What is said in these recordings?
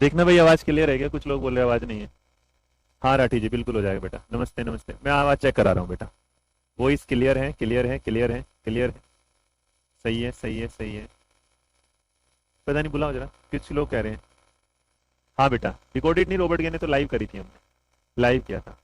देखना भाई आवाज क्लियर है क्या? कुछ लोग बोल रहे हैं आवाज नहीं है। हाँ राठी जी बिल्कुल हो जाएगा बेटा। नमस्ते नमस्ते, मैं आवाज चेक करा रहा हूँ बेटा। वॉइस क्लियर है, क्लियर है, क्लियर है, क्लियर है। सही है, सही है, सही है। पता नहीं, बुलाओ जरा, कुछ लोग कह रहे हैं। हाँ बेटा, रिकॉर्डेड नहीं, रॉबर्ट गे ने तो लाइव करी थी हमने, लाइव किया था।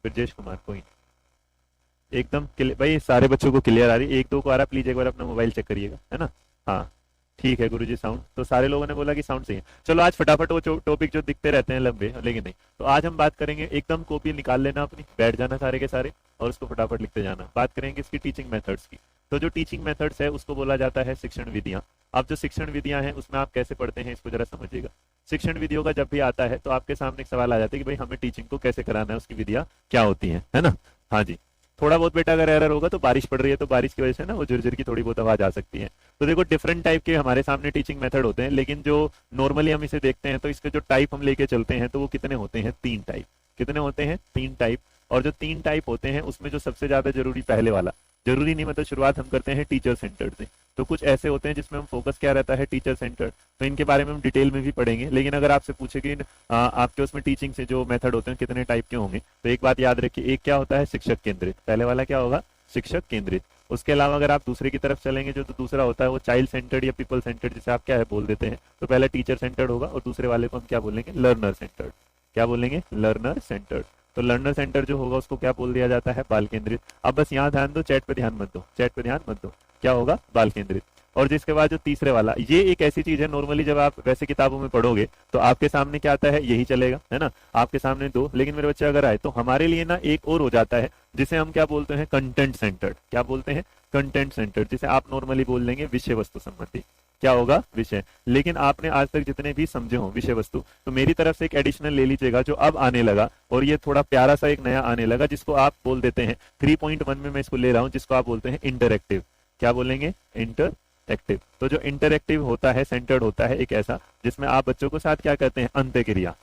ब्रजेश कुमार, कोई नहीं। एकदम भाई सारे बच्चों को क्लियर आ रही, एक दो को आ रहा, प्लीज एक बार अपना मोबाइल चेक करिएगा, है ना। हाँ ठीक है गुरुजी, साउंड तो सारे लोगों ने बोला कि साउंड सही है। चलो आज फटाफट वो टॉपिक जो दिखते रहते हैं लंबे, लेकिन नहीं, तो आज हम बात करेंगे, एकदम कॉपी निकाल लेना अपनी, बैठ जाना सारे के सारे और उसको फटाफट लिखते जाना। बात करेंगे इसकी टीचिंग मेथड्स की। तो जो टीचिंग मेथड्स है उसको बोला जाता है शिक्षण विधियां। अब जो शिक्षण विधियां हैं उसमें आप कैसे पढ़ते हैं इसको जरा समझिएगा। शिक्षण विधियों का जब भी आता है तो आपके सामने एक सवाल आ जाता है कि भाई हमें टीचिंग को कैसे कराना है, उसकी विधियां क्या होती हैं, है ना। हाँ जी। थोड़ा बहुत बेटा अगर एरर होगा तो बारिश पड़ रही है तो बारिश की वजह से ना वो झुरझुर की थोड़ी बहुत आवाज आ सकती है। तो देखो डिफरेंट टाइप के हमारे सामने टीचिंग मेथड होते हैं, लेकिन जो नॉर्मली हम इसे देखते हैं तो इसके जो टाइप हम लेके चलते हैं तो वो कितने होते हैं? 3 टाइप। कितने होते हैं? 3 टाइप। और जो 3 टाइप होते हैं उसमें जो सबसे ज्यादा जरूरी पहले वाला, जरूरी नहीं मतलब शुरुआत हम करते हैं टीचर सेंटर्ड से। तो कुछ ऐसे होते हैं जिसमें हम फोकस क्या रहता है? Teacher centred. तो इनके बारे में हम डिटेल में भी पढ़ेंगे, लेकिन अगर आपसे पूछे कि आपके उसमें टीचिंग से जो मेथड होते हैं कितने टाइप के होंगे, तो एक बात याद रखिए, एक क्या होता है? शिक्षक केंद्रित। पहले वाला क्या होगा? शिक्षक केंद्रित। उसके अलावा अगर आप दूसरे की तरफ चलेंगे जो तो दूसरा होता है वो चाइल्ड सेंटर्ड या पीपल सेंटर्ड, जिसे आप क्या है बोल देते हैं। तो पहले टीचर सेंटर्ड होगा और दूसरे वाले को हम क्या बोलेंगे? Learner centred. क्या बोलेंगे? Learner centred. तो लर्नर सेंटर जो होगा उसको क्या बोल दिया जाता है? बाल केंद्रित। अब बस यहाँ ध्यान दो, चैट पे ध्यान मत दो, चैट पे ध्यान मत दो। क्या होगा? बाल केंद्रित। और जिसके बाद जो तीसरे वाला, ये एक ऐसी चीज है नॉर्मली जब आप वैसे किताबों में पढ़ोगे तो आपके सामने क्या आता है? यही चलेगा, है ना। आपके सामने दो, लेकिन मेरे बच्चे अगर आए तो हमारे लिए ना एक और हो जाता है जिसे हम क्या बोलते हैं? Content centred. क्या बोलते हैं? कंटेंट सेंटर्ड, जिसे आप नॉर्मली बोल देंगे विषय वस्तु संबंधी। क्या होगा? विषय। लेकिन आपने आज तक जितने भी समझे हो विषय वस्तु, तो मेरी तरफ से एक एडिशनल ले लीजिएगा जो अब आने लगा, और ये थोड़ा प्यारा सा एक नया आने लगा जिसको आप बोल देते हैं 3.1 में मैं इसको ले रहा हूं, जिसको आप बोलते हैं इंटरएक्टिव। क्या बोलेंगे? इंटरएक्टिव। तो जो इंटरएक्टिव होता है, सेंटर्ड होता है एक ऐसा जिसमें आप बच्चों को साथ क्या करते हैं? अंत्य क्रिया।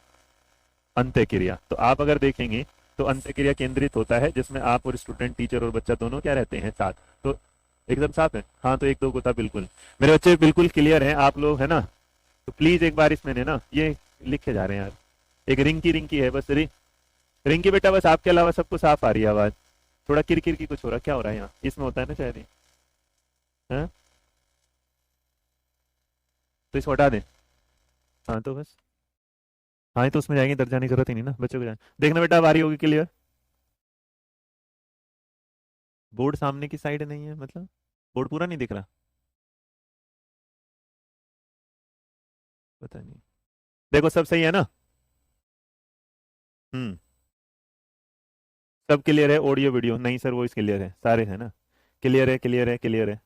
अंत्य क्रिया। तो आप अगर देखेंगे तो अंत्य क्रिया केंद्रित होता है जिसमें आप और स्टूडेंट, टीचर और बच्चा दोनों क्या रहते हैं? साथ। तो एकदम साफ है। हाँ तो एक दो को था बिल्कुल। मेरे बच्चे बिल्कुल क्लियर हैं आप लोग, है ना। तो प्लीज एक बार इसमें ना ये लिखे जा रहे हैं यार, एक रिंकी है बस। रिंकी बेटा बस आपके अलावा सबको साफ आ रही है आवाज। थोड़ा किरकिर की कुछ हो रहा, क्या हो रहा है यहाँ? इसमें होता है ना शायद ये। हाँ तो इसको हटा दें। हाँ तो बस, हाँ तो उसमें जाएंगे, इधर जाने की जरूरत ही नहीं ना, बच्चों को जाए देखना बेटा, अब आ रही होगी क्लियर। बोर्ड सामने की साइड नहीं है मतलब? बोर्ड पूरा नहीं दिख रहा? पता नहीं। देखो सब सही है ना? हम्म। सब क्लियर है? ऑडियो वीडियो नहीं सर, वॉइस क्लियर है, सारे है ना? क्लियर है, क्लियर है, क्लियर है।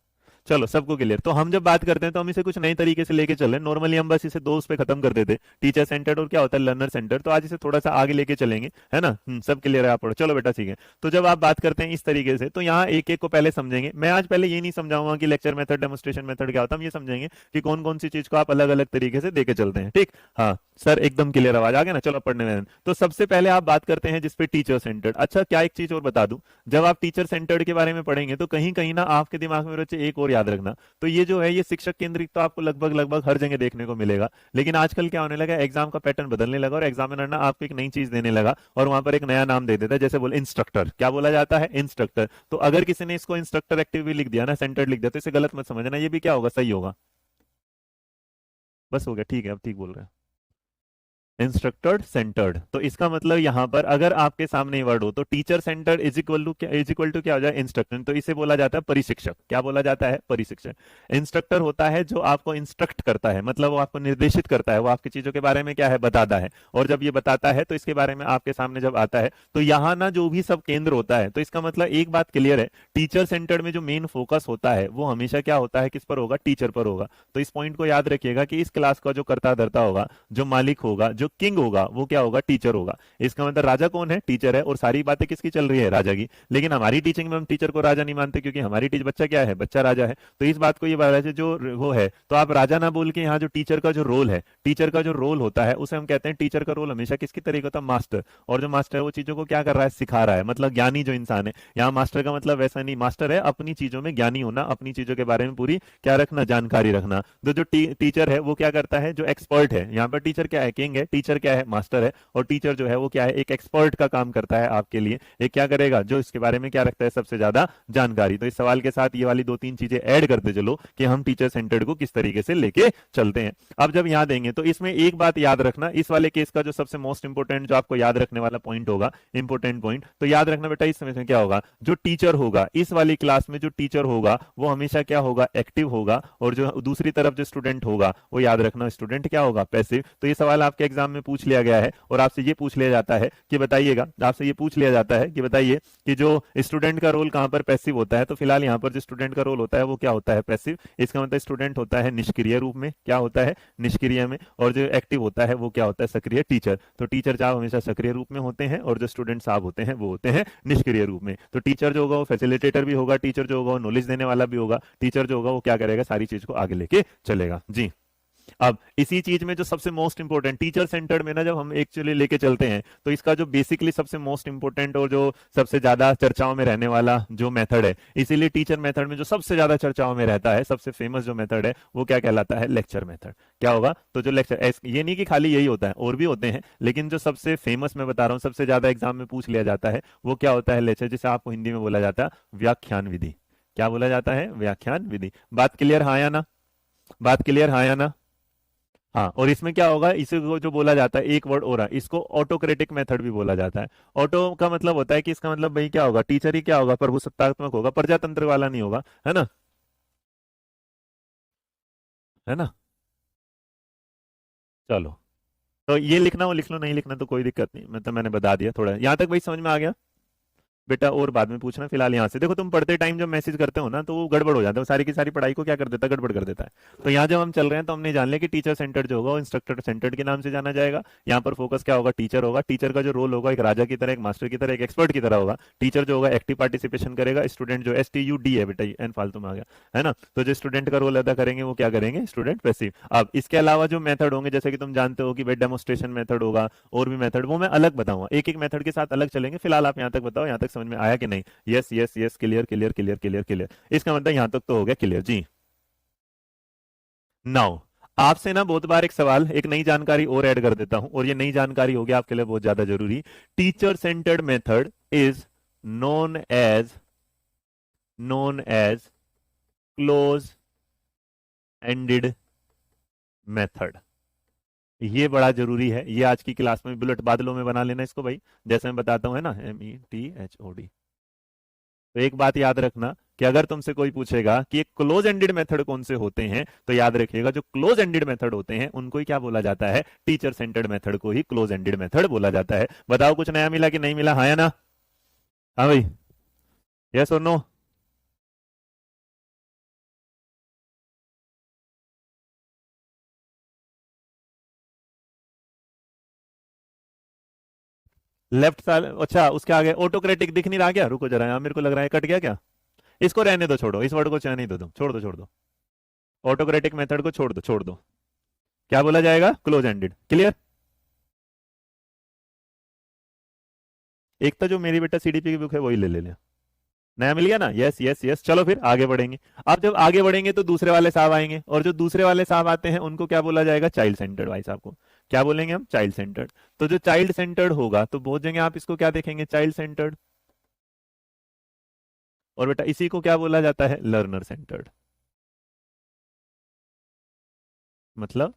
चलो सबको क्लियर। तो हम जब बात करते हैं तो हम इसे कुछ नई तरीके से लेके चल रहे हैं। नॉर्मली हम बस इसे दो उस पे खत्म कर देते, टीचर सेंटर्ड और क्या होता है? Learner centre. तो आज इसे थोड़ा सा आगे लेके चलेंगे, है ना। सब क्लियर है? आप पढ़ो चलो बेटा, ठीक है। तो जब आप बात करते हैं इस तरीके से तो यहाँ एक एक को पहले समझेंगे। मैं आज पहले ये नहीं समझाऊंगा कि लेक्चर मेथड, डेमोस्ट्रेशन मेथड क्या होता है, हम ये समझेंगे कि कौन कौन सी चीज को आप अलग अलग तरीके से देके चलते हैं, ठीक। हाँ सर एकदम क्लियर, आवाज आ गया ना? चलो पढ़ने में। तो सबसे पहले आप बात करते हैं जिसपे टीचर सेंटर्ड। अच्छा क्या एक चीज और बता दूं, जब आप टीचर सेंटर्ड के बारे में पढ़ेंगे तो कहीं कहीं ना आपके दिमाग में बच्चे एक और याद रखना, तो ये जो है ये शिक्षक केंद्रित तो आपको लगभग लगभग हर जगह देखने को मिलेगा। लेकिन आजकल क्या होने लगा, एग्जाम का पैटर्न बदलने लगा और एग्जामिनर ना आपको एक नई चीज देने लगा और वहां पर एक नया नाम दे देता है, जैसे बोल इंस्ट्रक्टर। क्या बोला जाता है? इंस्ट्रक्टर। तो अगर किसी ने इसको इंस्ट्रक्टर एक्टिव भी लिख दिया ना, सेंटर्ड लिख दिया, तो इसे गलत मत समझना, ये भी क्या होगा? सही होगा। बस हो गया, ठीक है, अब ठीक बोल रहे हैं। Instructor centred. तो इसका मतलब यहां पर अगर आपके सामने ये वर्ड हो तो teacher centred is equal to क्या हो जाए? इंस्ट्रक्टर। तो इसे बोला जाता है परिशिक्षक। क्या बोला जाता है? परिशिक्षक। इंस्ट्रक्टर होता है जो आपको इंस्ट्रक्ट करता है, मतलब वो आपको निर्देशित करता है, वो आपकी चीजों के बारे में क्या है? बताता है। और जब ये बताता है तो इसके बारे में आपके सामने जब आता है तो यहाँ ना जो भी सब केंद्र होता है, तो इसका मतलब एक बात क्लियर है, टीचर सेंटर्ड में जो मेन फोकस होता है वो हमेशा क्या होता है? किस पर होगा? टीचर पर होगा। तो इस पॉइंट को याद रखिएगा कि इस क्लास का जो कर्ता धर्ता होगा, जो मालिक होगा, जो किंग होगा वो क्या होगा, टीचर होगा। इसका मतलब राजा कौन है, टीचर है, और सारी बातें किसकी चल रही है, राजा की। लेकिन हमारी टीचिंग में हम टीचर को राजा नहीं मानते, क्योंकि हमारी टीच बच्चा क्या है, बच्चा राजा है। तो इस बात को ये बात है जो वो है, तो आप राजा ना बोल के यहाँ जो टीचर का जो रोल है, टीचर का जो रोल होता है उसे हम कहते हैं, टीचर का रोल हमेशा किसकी तरीके होता है, मास्टर। और जो मास्टर है वो चीजों को क्या कर रहा है, सिखा रहा है, मतलब ज्ञानी जो इंसान है। यहाँ मास्टर का मतलब वैसा नहीं, मास्टर है अपनी चीजों में ज्ञानी होना, अपनी चीजों के बारे में पूरी क्या रखना, जानकारी रखना। तो जो टीचर है वो क्या करता है, जो एक्सपर्ट है, यहाँ पर टीचर क्या है, किंग है, टीचर क्या है, मास्टर है, और टीचर जो है वो क्या है, एक एक्सपर्ट का काम करता है आपके लिए। एक क्या करेगा, जो इसके बारे में क्या रखता है, सबसे ज्यादा जानकारी। तो इस सवाल के साथ ये वाली दो तीन चीजें ऐड करते चलो कि हम टीचर सेंटर्ड को किस तरीके से लेके चलते हैं। अब जब यहाँ देंगे तो इसमें एक बात याद रखना, इस वाले केस का जो सबसे मोस्ट इंपोर्टेंट जो आपको याद रखने वाला पॉइंट होगा, इंपोर्टेंट पॉइंट, तो याद रखना बेटा, इस समय में क्या होगा, जो टीचर होगा इस वाली क्लास में, जो टीचर होगा वो हमेशा क्या होगा, एक्टिव होगा, और जो दूसरी तरफ जो स्टूडेंट होगा वो याद रखना, स्टूडेंट क्या होगा, पैसिव। तो ये सवाल आपके एग्जाम में पूछ लिया गया है, और आपसे ये पूछ लिया जाता है कि बताइएगा, आपसे ये पूछ लिया जाता है कि बताइए कि जो स्टूडेंट का रोल कहां पर पैसिव होता है। तो फिलहाल यहाँ पर जो स्टूडेंट का रोल होता है वो क्या होता है, पैसिव। इसका मतलब स्टूडेंट होता है निष्क्रिय रूप में, क्या होता है, निष्क्रिय में, और जो एक्टिव होता है वो क्या होता है, सक्रिय, टीचर। तो टीचर साहब हमेशा सक्रिय रूप में होते हैं, और जो स्टूडेंट साहब होते हैं वो होते हैं निष्क्रिय रूप में। तो टीचर जो होगा वो फैसिलिटेटर भी होगा, टीचर जो होगा वो नॉलेज देने वाला भी होगा, टीचर जो होगा वो क्या करेगा, सारी चीज को आगे लेके चलेगा जी। अब इसी चीज में जो सबसे मोस्ट इंपोर्टेंट टीचर सेंटर्ड में ना, जब हम एक्चुअली लेके चलते हैं, तो इसका जो बेसिकली सबसे मोस्ट इंपोर्टेंट और जो सबसे ज्यादा चर्चाओं में रहने वाला जो मेथड है, इसीलिए टीचर मेथड में जो सबसे ज्यादा चर्चाओं में रहता है, सबसे फेमस जो मेथड है वो क्या कहलाता है, लेक्चर मेथड। क्या होगा, तो जो लेक्चर, ये नहीं कि खाली यही होता है, और भी होते हैं, लेकिन जो सबसे फेमस मैं बता रहा हूं, सबसे ज्यादा एग्जाम में पूछ लिया जाता है, वो क्या होता है, लेक्चर, जिसे आपको हिंदी में बोला जाता है व्याख्यान विधि। क्या बोला जाता है, व्याख्यान विधि। बात क्लियर, हाँ या ना, बात क्लियर, हाँ या ना। हाँ, और इसमें क्या होगा, इसे जो बोला जाता है, एक वर्ड और है, इसको ऑटोक्रेटिक मेथड भी बोला जाता है। ऑटो का मतलब होता है कि इसका मतलब भाई क्या होगा, टीचर ही क्या होगा, प्रभुसत्तात्मक होगा, प्रजातंत्र वाला नहीं होगा, है ना, है ना। चलो, तो ये लिखना हो लिख लो, नहीं लिखना तो कोई दिक्कत नहीं, मतलब मैंने बता दिया थोड़ा, यहां तक भाई समझ में आ गया बेटा, और बाद में पूछना। फिलहाल यहाँ से देखो, तुम पढ़ते टाइम जब मैसेज करते हो ना तो वो गड़बड़ हो जाता है, वो सारी की सारी पढ़ाई को क्या कर देता है, गड़बड़ कर देता है। तो यहाँ जब हम चल रहे हैं तो हमने जान लिया कि टीचर सेंटर्ड जो होगा वो इंस्ट्रक्टर सेंटर्ड के नाम से जाना जाएगा। यहाँ पर फोकस क्या होगा, टीचर होगा, टीचर का जो रोल होगा एक राजा की तरह, एक मास्टर की तरह, एक एक्सपर्ट की तरह होगा। टीचर जो होगा एक्टिव पार्टिसिपेशन करेगा, स्टूडेंट जो STUD है बेटा, एन फालतू में आ गया, है ना। तो जो स्टूडेंट का रोल अदा करेंगे वो क्या करेंगे, स्टूडेंट पैसिव। अब इसके अलावा जो मेथड होंगे, जैसे कि तुम जानते हो कि भाई डेमोस्ट्रेशन मेथड होगा, और भी मेथड, वो मैं अलग बताऊंगा, एक एक मेथड के साथ अलग चलेंगे। फिलहाल आप यहाँ तक बताओ, यहाँ तक समझ में आया कि नहीं। Yes yes yes, clear clear clear clear clear, इसका मतलब यहां तक तो हो गया क्लियर जी। नाउ आपसे ना बहुत बार एक सवाल, एक नई जानकारी और ऐड कर देता हूं, और ये नई जानकारी होगी आपके लिए बहुत ज्यादा जरूरी। Teacher centred method is known as close ended method. ये बड़ा जरूरी है, ये आज की क्लास में बुलेट बादलों में बना लेना इसको भाई, जैसे मैं बताता हूं, है ना, METHOD। तो एक बात याद रखना कि अगर तुमसे कोई पूछेगा कि एक क्लोज एंडेड मेथड कौन से होते हैं, तो याद रखिएगा जो क्लोज एंडेड मेथड होते हैं उनको ही क्या बोला जाता है, टीचर सेंटर्ड मेथड को ही क्लोज एंडेड मेथड बोला जाता है। बताओ कुछ नया मिला कि नहीं मिला, हाँ या ना। हाँ भाई, यस और नो। लेफ्ट साइड, अच्छा उसके आगे ऑटोक्रेटिक दिख नहीं रहा क्या, रुको जरा, यहाँ मेरे को लग रहा है कट गया क्या। इसको रहने दो, छोड़ो, इस वर्ड को चयन नहीं दो, छोड़ दो छोड़ दो, ऑटोक्रेटिक मेथड को छोड़ दो छोड़ दो। क्या बोला जाएगा, क्लोज एंडेड, क्लियर। एक तो जो मेरी बेटा CDP की बुक है वही ले ले, नया मिल गया ना, यस यस यस। चलो फिर आगे बढ़ेंगे। अब जब आगे बढ़ेंगे तो दूसरे वाले साहब आएंगे, और जो दूसरे वाले साहब आते हैं उनको क्या बोला जाएगा, चाइल्ड सेंटर्ड। भाई साहब को क्या बोलेंगे हम, चाइल्ड सेंटर्ड। तो जो चाइल्ड सेंटर्ड होगा तो बहुत जगह आप इसको क्या देखेंगे, चाइल्ड सेंटर्ड। और बेटा इसी को क्या बोला जाता है, लर्नर सेंटर्ड। मतलब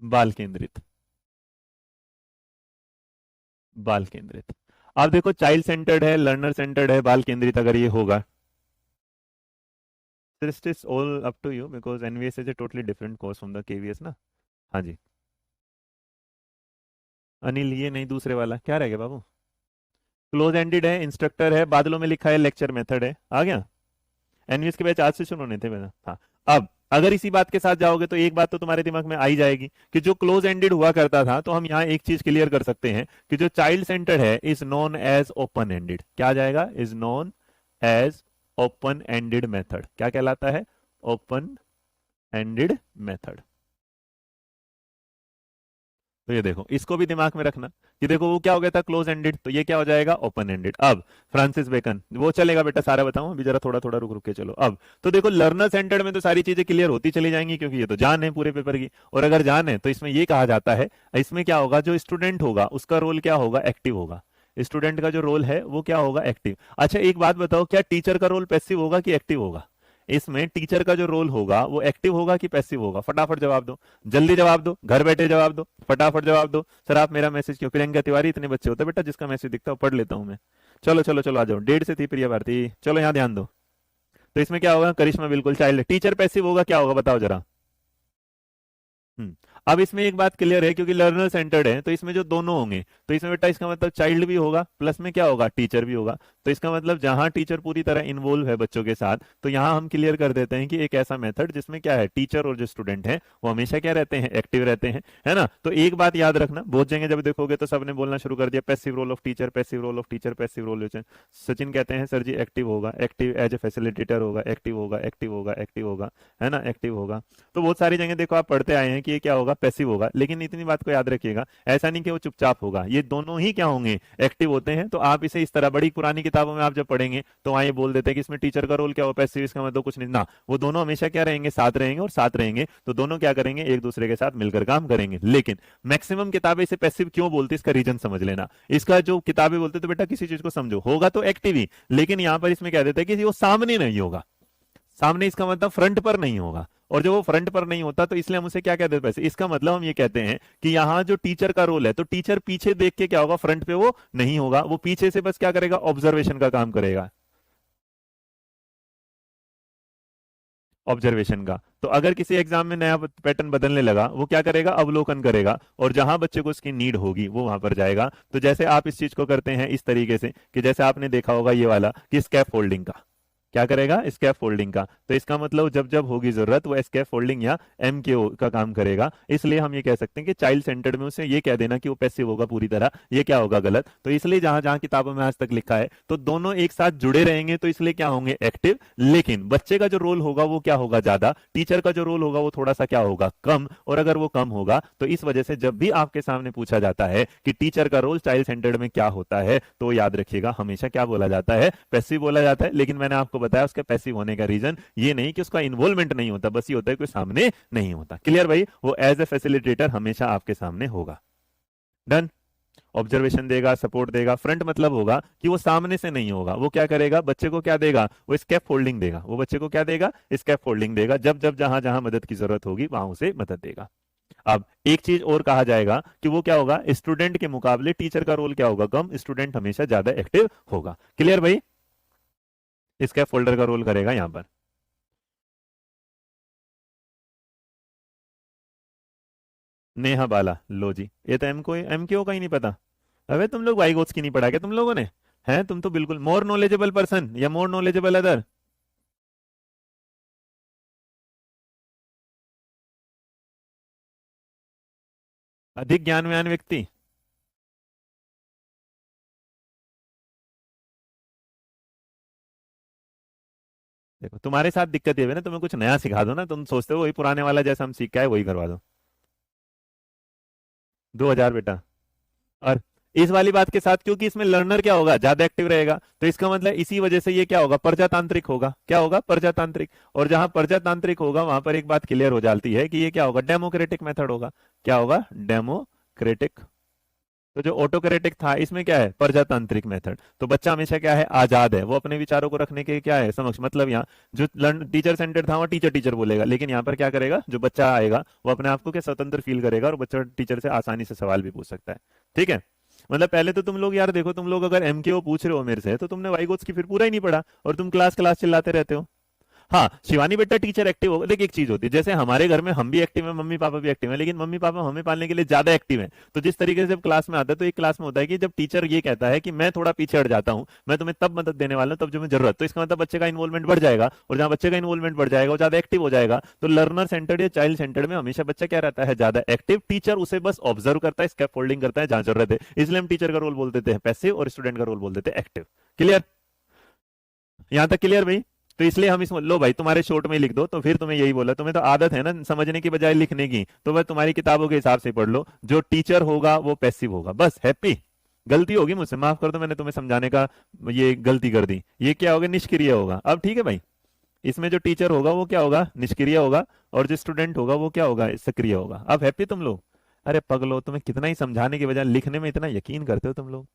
बाल केंद्रित, बाल केंद्रित। आप देखो, चाइल्ड सेंटर्ड है, लर्नर सेंटर्ड है, बाल केंद्रित, अगर ये होगा, this is all up to you, because NVS is a totally different course from the KVS ना। हाँ जी, अनिल ये नहीं, दूसरे वाला क्या रहेगा बाबू, क्लोज एंडेड है, इंस्ट्रक्टर है, बादलों में लिखा है लेक्चर मेथड है, आ गया। NVS के बैच आज से शुरू होने थे मेरा, हाँ। अब अगर इसी बात के साथ जाओगे तो एक बात तो तुम्हारे दिमाग में आई जाएगी कि जो क्लोज एंडेड हुआ करता था, तो हम यहाँ एक चीज क्लियर कर सकते हैं कि जो चाइल्ड सेंटर्ड है is known as open ended. क्या आ जाएगा? Is known as open ended method. क्या कहलाता है? Open ended method. तो ये देखो, इसको भी दिमाग में रखना कि देखो वो क्या हो गया था क्लोज एंडेड, तो ये क्या हो जाएगा? Open ended. अब फ्रांसिस बेकन, वो चलेगा बेटा, सारा बताऊं अभी, जरा थोड़ा थोड़ा रुक रुक के चलो। अब तो देखो लर्नर सेंटर्ड में तो सारी चीजें क्लियर होती चली जाएंगी, क्योंकि ये तो जान है पूरे पेपर की। और अगर जान है तो इसमें ये कहा जाता है, इसमें क्या होगा, जो स्टूडेंट होगा उसका रोल क्या होगा? एक्टिव होगा। स्टूडेंट का जो रोल है वो क्या होगा? एक्टिव। अच्छा एक बात बताओ, क्या टीचर का रोल पैसिव होगा कि एक्टिव होगा? इसमें टीचर का जो रोल होगा वो एक्टिव होगा कि पैसिव होगा? फटाफट जवाब दो, जल्दी जवाब दो, घर बैठे जवाब दो, फटाफट जवाब दो। सर आप मेरा मैसेज क्यों? प्रियंका तिवारी, इतने बच्चे होते बेटा जिसका मैसेज दिखता है पढ़ लेता हूं मैं। चलो चलो चलो आ जाओ, 1:30 से थी प्रिया भारती, चलो यहाँ ध्यान दो। तो इसमें क्या होगा? करिश्मा बिल्कुल चाइल्ड। टीचर पैसिव होगा, क्या होगा बताओ जरा? हम्म। अब इसमें एक बात क्लियर है, क्योंकि लर्नर सेंटर्ड है तो इसमें जो दोनों होंगे, तो इसमें बेटा इसका मतलब चाइल्ड भी होगा प्लस में क्या होगा? टीचर भी होगा। तो इसका मतलब जहां टीचर पूरी तरह इन्वॉल्व है बच्चों के साथ, तो यहां हम क्लियर कर देते हैं कि एक ऐसा मेथड जिसमें क्या है, टीचर और जो स्टूडेंट है वो हमेशा क्या रहते हैं? एक्टिव रहते हैं, है ना। तो एक बात याद रखना, बहुत जगह जब देखोगे तो सबने बोलना शुरू कर दिया passive role of teacher, passive role of teacher, passive role. Sachin कहते हैं सर जी एक्टिव होगा, एक्टिव एज ए फैसिलिटेटर होगा, एक्टिव होगा, एक्टिव होगा, एक्टिव होगा, है ना, एक्टिव होगा। तो बहुत सारी जगह देखो आप पढ़ते आए हैं कि ये क्या होगा? पैसिव होगा। लेकिन इतनी बात को याद रखिएगा, ऐसा नहीं कि वो चुपचाप होगा, ये दोनों ही क्या होंगे? एक्टिव होते हैं। तो आप इसे इस तरह बड़ी पुरानी किताबों में आप जब पढ़ेंगे तो वहां ये बोल देते हैं कि इसमें टीचर का रोल क्या हो? पैसिव। इसका मतलब कुछ नहीं ना, वो दोनों हमेशा क्या रहेंगे? साथ रहेंगे। और साथ रहेंगे तो दोनों क्या करेंगे? एक दूसरे के साथ मिलकर काम करेंगे। लेकिन मैक्सिमम किताबें इसे पैसिव क्यों बोलती है, इसका रीजन समझ लेना। इसका जो किताबें बोलते तो बेटा किसी चीज को समझो, होगा तो एक्टिव ही, लेकिन यहां पर इसमें कह देते हैं कि वो सामने नहीं होगा। सामने इसका मतलब फ्रंट पर नहीं होगा, और जब वो फ्रंट पर नहीं होता तो इसलिए हम उसे क्या कहते हैं? पैसे। इसका मतलब हम ये कहते हैं कि यहां जो टीचर का रोल है, तो टीचर पीछे देख के क्या होगा? फ्रंट पे वो नहीं होगा, वो पीछे से बस क्या करेगा? ऑब्जर्वेशन का काम करेगा, ऑब्जर्वेशन का। तो अगर किसी एग्जाम में नया पैटर्न बदलने लगा, वो क्या करेगा? अवलोकन करेगा, और जहां बच्चे को उसकी नीड होगी वो वहां पर जाएगा। तो जैसे आप इस चीज को करते हैं इस तरीके से कि जैसे आपने देखा होगा ये वाला कि स्कैप फोल्डिंग का, क्या करेगा? स्कैप फोल्डिंग का। तो इसका मतलब जब जब होगी जरूरत वो स्कैप फोल्डिंग या एमकेओ का काम करेगा। इसलिए हम ये कह सकते हैं कि चाइल्ड सेंटर्ड में उसे ये कह देना कि वो पैसिव होगा पूरी तरह, ये क्या होगा? गलत। तो इसलिए जहां जहां किताबों में आज तक लिखा है तो दोनों एक साथ जुड़े रहेंगे, तो इसलिए क्या होंगे? एक्टिव। लेकिन बच्चे का जो रोल होगा वो क्या होगा? ज्यादा। टीचर का जो रोल होगा वो थोड़ा सा क्या होगा? कम। और अगर वो कम होगा तो इस वजह से जब भी आपके सामने पूछा जाता है कि टीचर का रोल चाइल्ड सेंटर्ड में क्या होता है, तो याद रखिएगा हमेशा क्या बोला जाता है? पैसिव बोला जाता है। लेकिन मैंने आपको बताया उसका पैसिव होने का रीजन ये नहीं कि उसका इन्वॉल्वमेंट नहीं होता, बस ये होता है कोई सामने नहीं होता। क्लियर भाई? वो एज ए फैसिलिटेटर हमेशा आपके सामने होगा। डन। ऑब्जर्वेशन देगा, सपोर्ट देगा। फ्रंट मतलब होगा कि वो सामने से नहीं होगा, वो क्या करेगा? बच्चे को क्या देगा? वो स्कैप फोल्डिंग देगा। वो बच्चे को क्या देगा? स्कैप फोल्डिंग देगा। जब जब जहां जहां मदद की जरूरत होगी वहां उसे मदद देगा। अब एक चीज और कहा जाएगा कि वो क्या होगा? स्टूडेंट के मुकाबले टीचर का रोल क्या होगा? कम। स्टूडेंट हमेशा ज्यादा एक्टिव होगा। क्लियर भाई? स्कैप फोल्डर का रोल करेगा यहां पर। नेहा बाला, लो जी, ये तो एमक्यू का ही नहीं पता। अबे तुम लोग वाइगोट्स की नहीं पढ़ा क्या तुम लोगों ने? हैं तुम तो बिल्कुल मोर नॉलेजेबल पर्सन या मोर नॉलेजेबल अदर? अधिक ज्ञानवान व्यक्ति। देखो तुम्हारे साथ दिक्कत ये है ना, तुम्हें कुछ नया सिखा दो ना, तुम सोचते हो वही पुराने वाला जैसा हम सीख के आए वही करवा दो। 2000 बेटा। और इस वाली बात के साथ, क्योंकि इसमें लर्नर क्या होगा? ज्यादा एक्टिव रहेगा, तो इसका मतलब इसी वजह से ये क्या होगा? प्रजातांत्रिक होगा। क्या होगा? प्रजातांत्रिक। और जहां प्रजातांत्रिक होगा वहां पर एक बात क्लियर हो जाती है कि ये क्या होगा? डेमोक्रेटिक मेथड होगा। क्या होगा? डेमोक्रेटिक। तो जो ऑटोक्रेटिक था इसमें क्या है? प्रजातांत्रिक मेथड। तो बच्चा हमेशा क्या है? आजाद है, वो अपने विचारों को रखने के क्या है? समक्ष। मतलब यहाँ जो टीचर सेंटर था वहाँ टीचर टीचर बोलेगा, लेकिन यहाँ पर क्या करेगा? जो बच्चा आएगा वो अपने आप को क्या स्वतंत्र फील करेगा, और बच्चा टीचर से आसानी से सवाल भी पूछ सकता है। ठीक है। मतलब पहले तो तुम लोग यार देखो, तुम लोग अगर एमकेओ पूछ रहे हो मेरे से तो तुमने वाइगोट्स की फिर पूरा ही नहीं पढ़ा, और तुम क्लास क्लास चिल्लाते रहते हो। हाँ शिवानी बेटा टीचर एक्टिव होगा। देखिए एक चीज होती है, जैसे हमारे घर में हम भी एक्टिव हैं, मम्मी पापा भी एक्टिव हैं, लेकिन मम्मी पापा हमें पालने के लिए ज्यादा एक्टिव हैं। तो जिस तरीके से जब क्लास में आता है, तो एक क्लास में होता है कि जब टीचर ये कहता है कि मैं थोड़ा पीछे हट जाता हूँ, मैं तुम्हें तब मदद देने वाला हूँ तब जो मैं जरूरत, तो इसका मतलब बच्चे का इन्वॉल्वमेंट बढ़ जाएगा, और जहां बच्चे का इन्वॉल्वमेंट बढ़ जाएगा वो ज्यादा एक्टिव हो जाएगा। तो लर्नर सेंटर्ड या चाइल्ड सेंटर्ड में हमेशा बच्चा क्या रहता है, ज्यादा एक्टिव। टीचर उसे बस ऑब्जर्व करता है, स्कैप फोल्डिंग करता है जहां जरूरत है, इसलिए हम टीचर का रोल बोल देते हैं पैसिव और स्टूडेंट का रोल बोल देते हैं एक्टिव। क्लियर? यहां तक क्लियर भाई? तो इसलिए हम इसमें लो भाई तुम्हारे शॉर्ट में लिख दो, तो फिर तुम्हें यही बोला, तुम्हें तो आदत है ना समझने की बजाय लिखने की, तो वह तुम्हारी किताबों के हिसाब से पढ़ लो, जो टीचर होगा वो पैसिव होगा, बस। हैप्पी? गलती होगी मुझसे, माफ कर दो, मैंने तुम्हें समझाने का ये गलती कर दी। ये क्या होगा, निष्क्रिय होगा। अब ठीक है भाई, इसमें जो टीचर होगा वो क्या होगा, निष्क्रिय होगा, और जो स्टूडेंट होगा वो क्या होगा, सक्रिय होगा। अब हैप्पी तुम लोग? अरे पगलो, तुम्हें कितना ही समझाने की बजाय लिखने में इतना यकीन करते हो तुम लोग।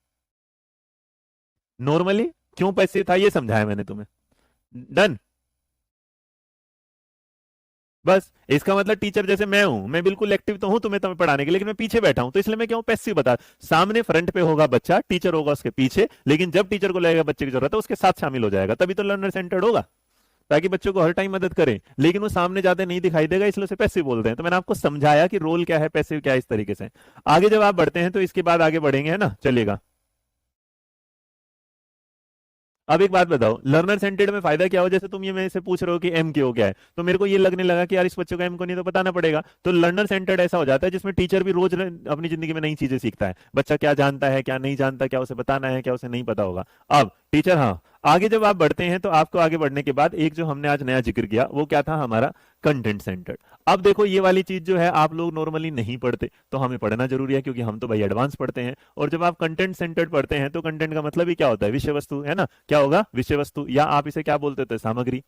नॉर्मली क्यों पैसिव था ये समझाया मैंने तुम्हें। डन? बस इसका मतलब टीचर जैसे मैं हूं, मैं बिल्कुल एक्टिव तो हूं तुम्हें पढ़ाने के लिए, लेकिन मैं पीछे बैठा हूं, तो इसलिए मैं क्या हूं, पैसिव। बता, सामने फ्रंट पे होगा बच्चा, टीचर होगा उसके पीछे, लेकिन जब टीचर को लगेगा बच्चे की जरूरत है उसके साथ शामिल हो जाएगा, तभी तो लर्नर सेंटर्ड होगा, ताकि बच्चों को हर टाइम मदद करें। लेकिन वो सामने ज्यादा नहीं दिखाई देगा, इसलिए उसे पैसिव बोलते हैं। तो मैंने आपको समझाया कि रोल क्या है, पैसिव क्या है, इस तरीके से। आगे जब आप बढ़ते हैं तो इसके बाद आगे बढ़ेंगे, है ना, चलिएगा। अब एक बात बताओ, लर्नर सेंटर्ड में फायदा क्या हो, जैसे तुम ये मेरे से पूछ रहे हो कि एम क्यों क्या है, तो मेरे को ये लगने लगा कि यार इस बच्चे को एम को नहीं तो बताना पड़ेगा। तो लर्नर सेंटर्ड ऐसा हो जाता है जिसमें टीचर भी रोज अपनी जिंदगी में नई चीजें सीखता है, बच्चा क्या जानता है क्या नहीं जानता, क्या उसे बताना है क्या उसे नहीं पता होगा। अब टीचर, हाँ आगे जब आप बढ़ते हैं तो आपको आगे बढ़ने के बाद एक जो हमने आज नया जिक्र किया वो क्या था, हमारा कंटेंट सेंटर्ड। अब देखो ये वाली चीज जो है आप लोग नॉर्मली नहीं पढ़ते, तो हमें पढ़ना जरूरी है, क्योंकि हम तो भाई एडवांस पढ़ते हैं। और जब आप कंटेंट सेंटर्ड पढ़ते हैं तो कंटेंट का मतलब ही क्या होता है, विषय वस्तु, है ना। क्या होगा, विषय वस्तु, या आप इसे क्या बोलते थे, सामग्री।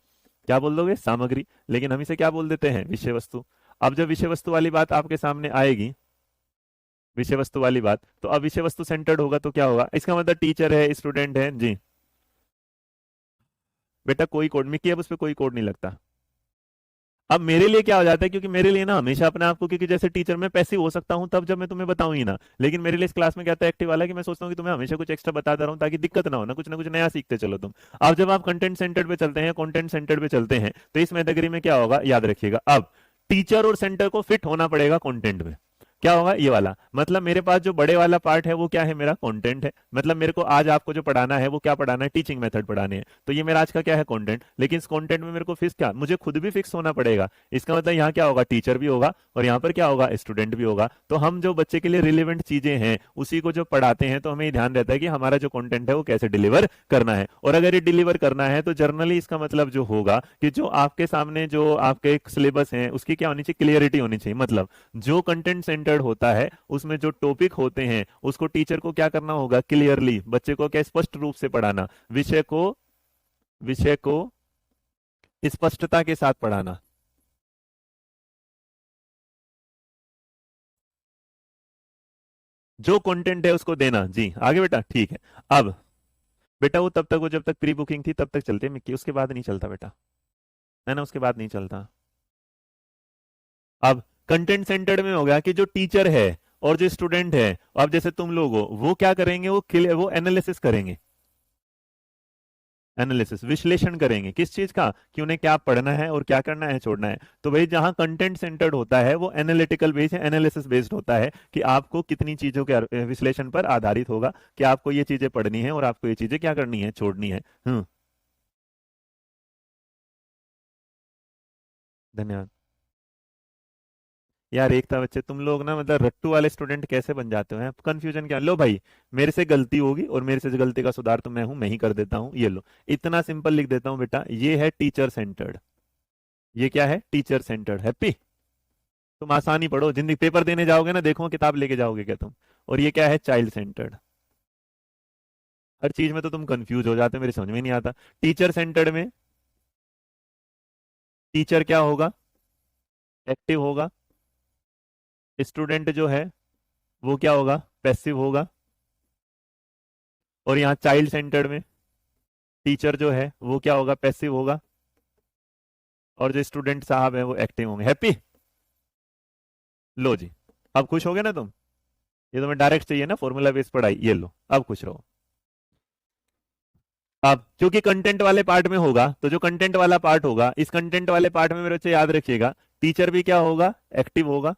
क्या बोल दोगे, सामग्री, लेकिन हम इसे क्या बोल देते हैं, विषय वस्तु। अब जब विषय वस्तु वाली बात आपके सामने आएगी, विषय वस्तु वाली बात, तो अब विषय वस्तु सेंटर्ड होगा तो क्या होगा, इसका मतलब टीचर है, स्टूडेंट है जी। बेटा कोई कोड में किया, उस पर कोई कोड नहीं लगता। अब मेरे लिए क्या हो जाता है, क्योंकि मेरे लिए ना हमेशा अपने आप को, क्योंकि जैसे टीचर मैं पैसिव हो सकता हूं तब जब मैं तुम्हें बताऊं ही ना, लेकिन मेरे लिए इस क्लास में क्या था, एक्टिव वाला, कि मैं सोचता हूँ कि तुम्हें हमेशा कुछ एक्स्ट्रा बताता रहूं ताकि दिक्कत ना हो, ना कुछ नया सीखते चलो तुम। अब जब आप कंटेंट सेंटर्ड पे चलते हैं, कंटेंट सेंटर्ड पे चलते हैं, तो इस कैटेगरी में क्या होगा, याद रखिएगा, अब टीचर और सेंटर को फिट होना पड़ेगा कंटेंट में। क्या होगा, ये वाला मतलब मेरे पास जो बड़े वाला पार्ट है वो क्या है, मेरा कंटेंट है। मतलब मेरे को आज आपको जो पढ़ाना है वो क्या पढ़ाना है, टीचिंग मेथड पढ़ाने हैं, तो ये मेरा आज का क्या है, कंटेंट। लेकिन इस कंटेंट में मेरे को फिक्स क्या, मुझे खुद भी फिक्स होना पड़ेगा। इसका मतलब यहाँ क्या होगा, टीचर भी होगा और यहाँ पर क्या होगा, स्टूडेंट भी होगा। तो हम जो बच्चे के लिए रिलेवेंट चीजें हैं उसी को जो पढ़ाते हैं, तो हमें ध्यान रहता है कि हमारा जो कंटेंट है वो कैसे डिलीवर करना है। और अगर ये डिलीवर करना है तो जर्नली इसका मतलब जो होगा कि जो आपके सामने जो आपके सिलेबस है उसकी क्या होनी चाहिए, क्लियरिटी होनी चाहिए। मतलब जो कंटेंट सेंटर्ड होता है उसमें जो टॉपिक होते हैं उसको टीचर को क्या करना होगा, क्लियरली बच्चे को क्या स्पष्ट रूप से पढ़ाना, विषय को स्पष्टता के साथ पढ़ाना। जो कंटेंट है उसको देना जी। आगे बेटा ठीक है। अब बेटा वो तब तक, वो जब तक प्री बुकिंग थी तब तक चलते मिक्की, उसके बाद नहीं चलता बेटा, है ना, उसके बाद नहीं चलता। अब कंटेंट सेंटर्ड में हो गया कि जो टीचर है और जो स्टूडेंट है, अब जैसे तुम लोग हो, वो क्या करेंगे, वो एनालिसिस करेंगे। एनालिसिस, विश्लेषण करेंगे किस चीज का, कि उन्हें क्या पढ़ना है और क्या करना है, छोड़ना है। तो भाई जहां कंटेंट सेंटर्ड होता है वो एनालिटिकल बेस्ड, एनालिसिस बेस्ड होता है, कि आपको कितनी चीजों के विश्लेषण पर आधारित होगा कि आपको ये चीजें पढ़नी है और आपको ये चीजें क्या करनी है, छोड़नी है। धन्यवाद। यार एकता बच्चे, तुम लोग ना मतलब रट्टू वाले स्टूडेंट कैसे बन जाते हो, कंफ्यूजन क्या, लो भाई मेरे से गलती होगी और मेरे से गलती का सुधार तो मैं हूं, मैं ही कर देता हूं, ये लो इतना सिंपल लिख देता हूं बेटा, ये है टीचर सेंटर्ड। ये क्या है, टीचर सेंटर्ड। हैप्पी? तुम आसानी पढ़ो, जिंदगी पेपर देने जाओगे ना, देखो किताब लेके जाओगे क्या तुम। और ये क्या है, चाइल्ड सेंटर्ड। हर चीज में तो तुम कंफ्यूज हो जाते हो, मेरे समझ में नहीं आता। टीचर सेंटर्ड में टीचर क्या होगा, एक्टिव होगा, स्टूडेंट जो है वो क्या होगा, पैसिव होगा। और यहाँ चाइल्ड सेंटर्ड में टीचर जो है वो क्या होगा, पैसिव होगा, और जो स्टूडेंट साहब है वो एक्टिव होंगे। हैप्पी? लो जी, अब खुश हो गए ना तुम। ये तुम्हें डायरेक्ट चाहिए ना, फॉर्मूला बेस्ड पढ़ाई, ये लो अब खुश रहो। अब क्योंकि कंटेंट वाले पार्ट में होगा, तो जो कंटेंट वाला पार्ट होगा, इस कंटेंट वाले पार्ट में मेरे बच्चे याद रखिएगा, टीचर भी क्या होगा, एक्टिव होगा।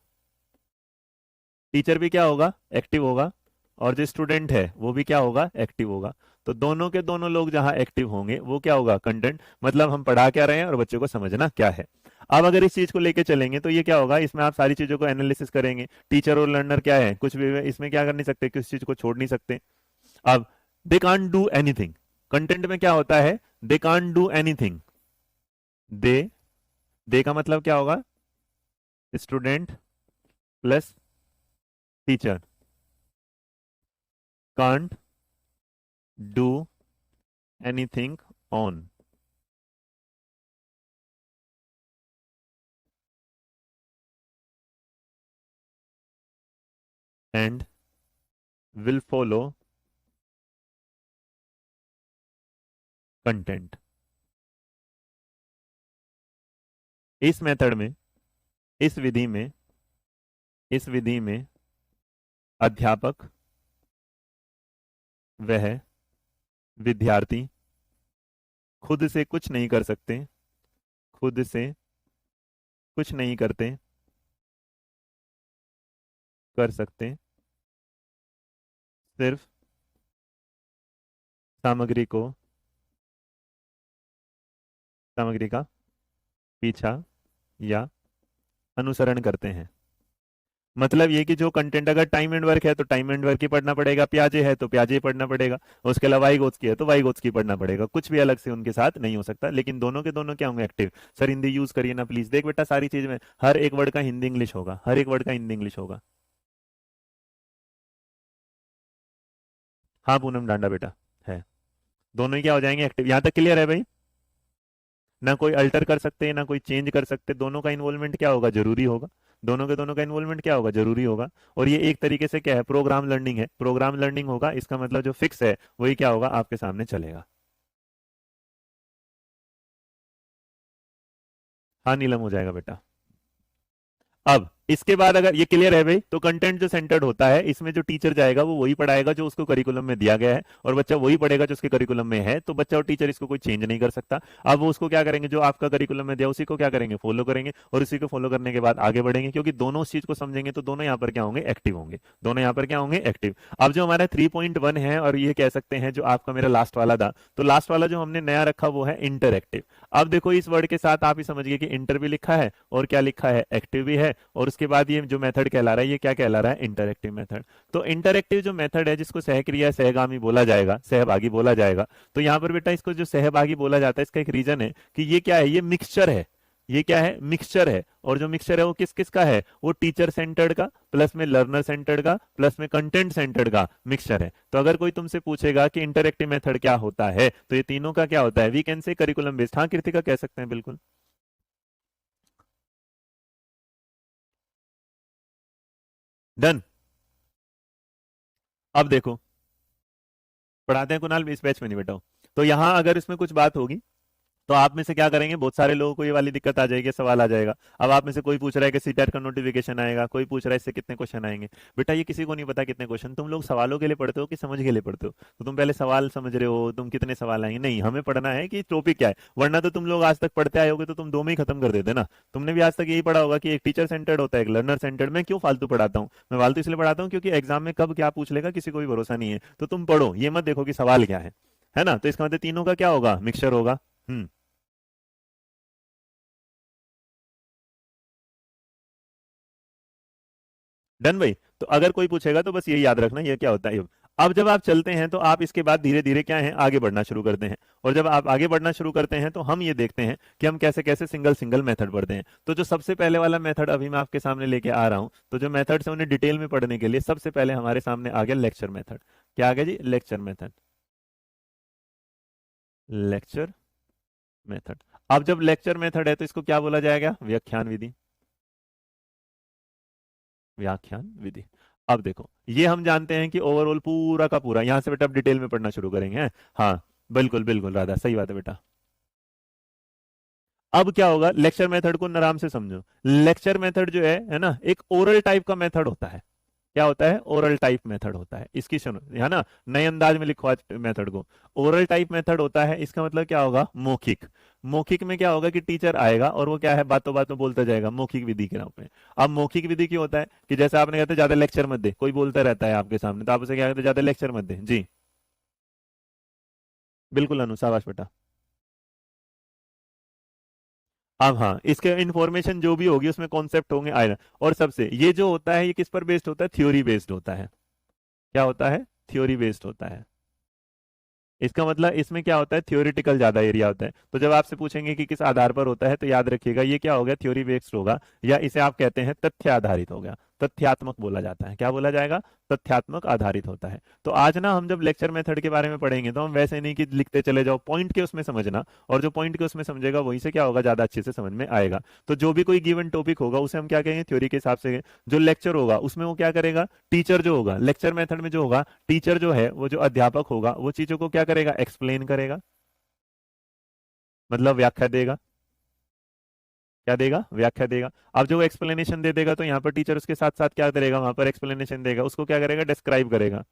टीचर भी क्या होगा, एक्टिव होगा। और जो स्टूडेंट है वो भी क्या होगा, एक्टिव होगा। तो दोनों के दोनों लोग जहां एक्टिव होंगे वो क्या होगा, कंटेंट। मतलब हम पढ़ा क्या रहे हैं और बच्चों को समझना क्या है। अब अगर इस चीज को लेके चलेंगे तो ये क्या होगा, इसमें आप सारी चीजों को एनालिसिस करेंगे। टीचर और लर्नर क्या है, कुछ भी इसमें क्या कर नहीं सकते, किसी चीज को छोड़ नहीं सकते। अब they can't do anything, content में क्या होता है, दे कांट डू एनीथिंग। दे का मतलब क्या होगा, student plus teacher can't do anything on. And will follow content. इस मेथड में, इस विधि में, इस विधि में अध्यापक वह विद्यार्थी खुद से कुछ नहीं कर सकते, खुद से कुछ नहीं करते, कर सकते, सिर्फ सामग्री को, सामग्री का पीछा या अनुसरण करते हैं। मतलब ये कि जो कंटेंट अगर टाइम एंड वर्क है तो टाइम एंड वर्क ही पढ़ना पड़ेगा, प्याजे है तो प्याजे ही पढ़ना पड़ेगा, उसके अलावा वाइगोत्स की है तो वाइगोत्स की पढ़ना पड़ेगा, कुछ भी अलग से उनके साथ नहीं हो सकता। लेकिन दोनों के दोनों क्या होंगे, एक्टिव। सर हिंदी यूज करिए ना प्लीज, देख बेटा सारी चीज में हर एक वर्ड का हिंदी इंग्लिश होगा, हर एक वर्ड का हिंदी इंग्लिश होगा। हाँ पूनम डांडा बेटा है, दोनों ही क्या हो जाएंगे, एक्टिव। यहां तक क्लियर है भाई, ना कोई अल्टर कर सकते ना कोई चेंज कर सकते, दोनों का इन्वॉल्वमेंट क्या होगा, जरूरी होगा। दोनों के दोनों का इन्वॉल्वमेंट क्या होगा, जरूरी होगा। और ये एक तरीके से क्या है, प्रोग्राम लर्निंग है। प्रोग्राम लर्निंग होगा, इसका मतलब जो फिक्स है वही क्या होगा, आपके सामने चलेगा। हाँ नीलम हो जाएगा बेटा। अब इसके बाद अगर ये क्लियर है भाई, तो कंटेंट जो सेंटर्ड होता है, इसमें जो टीचर जाएगा वो वही पढ़ाएगा जो उसको करिकुलम में दिया गया है, और बच्चा वही पढ़ेगा जो उसके करिकुलम में है। तो बच्चा और टीचर इसको कोई चेंज नहीं कर सकता। अब वो उसको क्या करेंगे, जो आपका करिकुलम में दिया उसी को क्या करेंगे, फॉलो करेंगे, और उसी को फॉलो करने के बाद आगे बढ़ेंगे, क्योंकि दोनों उस चीज को समझेंगे तो दोनों यहाँ पर क्या होंगे, एक्टिव होंगे। दोनों यहाँ पर क्या होंगे, एक्टिव। अब जो हमारा 3.1 है, और ये कह सकते हैं जो आपका मेरा लास्ट वाला था, तो लास्ट वाला जो हमने नया रखा वो है इंटरएक्टिव। अब देखो इस वर्ड के साथ आप ही समझिए कि इंटर भी लिखा है और क्या लिखा है, एक्टिव भी है, और उसके बाद ये जो मेथड कहला रहा है ये क्या कहला रहा है, इंटरएक्टिव मेथड। तो इंटरएक्टिव जो मेथड है, जिसको सहक्रिया सहगामी बोला जाएगा, सहभागी बोला जाएगा, तो यहाँ पर बेटा इसको जो सहभागी बोला जाता है, इसका एक रीजन है कि ये क्या है, ये मिक्सचर है। ये क्या है, मिक्सचर है। और जो मिक्सचर है वो किस किस का है, वो टीचर सेंटर्ड का प्लस में लर्नर सेंटर्ड का प्लस में कंटेंट सेंटर्ड का मिक्सचर है। तो अगर कोई तुमसे पूछेगा कि इंटरएक्टिव मेथड क्या होता है, तो ये तीनों का क्या होता है, we can say curriculum based. हाँ कृतिका कह सकते हैं, बिल्कुल। डन। अब देखो पढ़ाते हैं कुणाल, इस बैच में नहीं बैठा हूं। तो यहां अगर इसमें कुछ बात होगी तो आप में से क्या करेंगे, बहुत सारे लोगों को ये वाली दिक्कत आ जाएगी, सवाल आ जाएगा। अब आप में से कोई पूछ रहा है कि सीटेट का नोटिफिकेशन आएगा, कोई पूछ रहा है इससे कितने क्वेश्चन आएंगे। बेटा ये किसी को नहीं पता कितने क्वेश्चन, तुम लोग सवालों के लिए पढ़ते हो कि समझ के लिए पढ़ते हो। तो तुम पहले सवाल समझ रहे हो, तुम कितने सवाल आएंगे, नहीं, हमें पढ़ना है कि टॉपिक क्या है। वरना तो तुम लोग आज तक पढ़ते आए होगे तो तुम दो में ही खत्म कर देते ना। तुमने भी आज तक यही पढ़ा होगा कि एक टीचर सेंटर्ड होता है, एक लर्नर सेंटर्ड। मैं क्यों फालतू पढ़ाता हूँ, मैं फालतू इसलिए पढ़ाता हूँ क्योंकि एग्जाम में कब क्या पूछ लेगा किसी को भी भरोसा नहीं है। तो तुम पढ़ो, ये मत देखो कि सवाल क्या है ना। तो इसका मतलब तीनों का क्या होगा, मिक्सचर होगा। डन भाई। तो अगर कोई पूछेगा तो बस ये याद रखना ये क्या होता है। अब जब आप चलते हैं तो आप इसके बाद धीरे धीरे क्या है, आगे बढ़ना शुरू करते हैं। और जब आप आगे बढ़ना शुरू करते हैं तो हम ये देखते हैं कि हम कैसे कैसे सिंगल सिंगल मेथड पढ़ते हैं। तो जो सबसे पहले वाला मेथड अभी मैं आपके सामने लेके आ रहा हूं, तो जो मेथड से उन्हें डिटेल में पढ़ने के लिए सबसे पहले हमारे सामने आ गया लेक्चर मेथड। क्या आ गया जी, लेक्चर मेथड। Lecture method. अब जब लेक्चर मेथड है तो इसको क्या बोला जाएगा, व्याख्यान विधि। व्याख्यान विधि। अब देखो ये हम जानते हैं कि ओवरऑल पूरा का पूरा, यहां से बेटा अब डिटेल में पढ़ना शुरू करेंगे हैं? हाँ बिल्कुल बिल्कुल राधा, सही बात है बेटा। अब क्या होगा, लेक्चर मेथड को आराम से समझो। लेक्चर मेथड जो है ना, एक ओरल टाइप का मेथड होता है। क्या होता है, ओरल टाइप मेथड होता है। इसकी सुनो, है ना, नए अंदाज में लिखो आज मेथड को। ओरल टाइप मेथड होता है, इसका मतलब क्या होगा, मौखिक। मौखिक में क्या होगा कि टीचर आएगा और वो क्या है, बातों बातों बोलता जाएगा, मौखिक विधि के नाम पे। अब मौखिक विधि क्यों होता है कि जैसे आपने कहते ज्यादा लेक्चर मत दे, कोई बोलता रहता है आपके सामने, तो आप उसे क्या कहते हैं, ज्यादा लेक्चर मत दे जी। बिल्कुल अनु, शाबाश बेटा। अब हाँ, इसके इंफॉर्मेशन जो भी होगी उसमें कॉन्सेप्ट होंगे आयरन। और सबसे ये जो होता है ये किस पर बेस्ड होता है, थ्योरी बेस्ड होता है। क्या होता है, थ्योरी बेस्ड होता है। इसका मतलब इसमें क्या होता है, थ्योरेटिकल ज्यादा एरिया होता है। तो जब आपसे पूछेंगे कि किस आधार पर होता है, तो याद रखिएगा ये क्या हो गया, थ्योरी बेस्ड होगा, या इसे आप कहते हैं तथ्य आधारित हो गया। तथ्यात्मक बोला जाता है, क्या बोला जाएगा, तथ्यात्मक आधारित होता है। तो आज ना हम जब लेक्चर मेथड के बारे में पढ़ेंगे तो हम वैसे नहीं कि लिखते चले जाओ, पॉइंट के उसमें समझना, और जो पॉइंट के उसमें समझेगा वही से क्या होगा, ज्यादा अच्छे से समझ में आएगा। तो जो भी कोई गिवन टॉपिक होगा उसे हम क्या कहेंगे, थ्योरी के हिसाब से। जो लेक्चर होगा उसमें वो क्या करेगा, टीचर जो होगा लेक्चर मेथड में जो होगा, टीचर जो है वो जो अध्यापक होगा वो चीजों को क्या करेगा, एक्सप्लेन करेगा, मतलब व्याख्या देगा। क्या देगा, व्याख्या देगा। अब जो एक्सप्लेनेशन दे देगा तो यहाँ पर टीचर उसके साथ साथ क्या करेगा, वहां पर एक्सप्लेनेशन देगा, उसको क्या करेगा, डिस्क्राइब करेगा,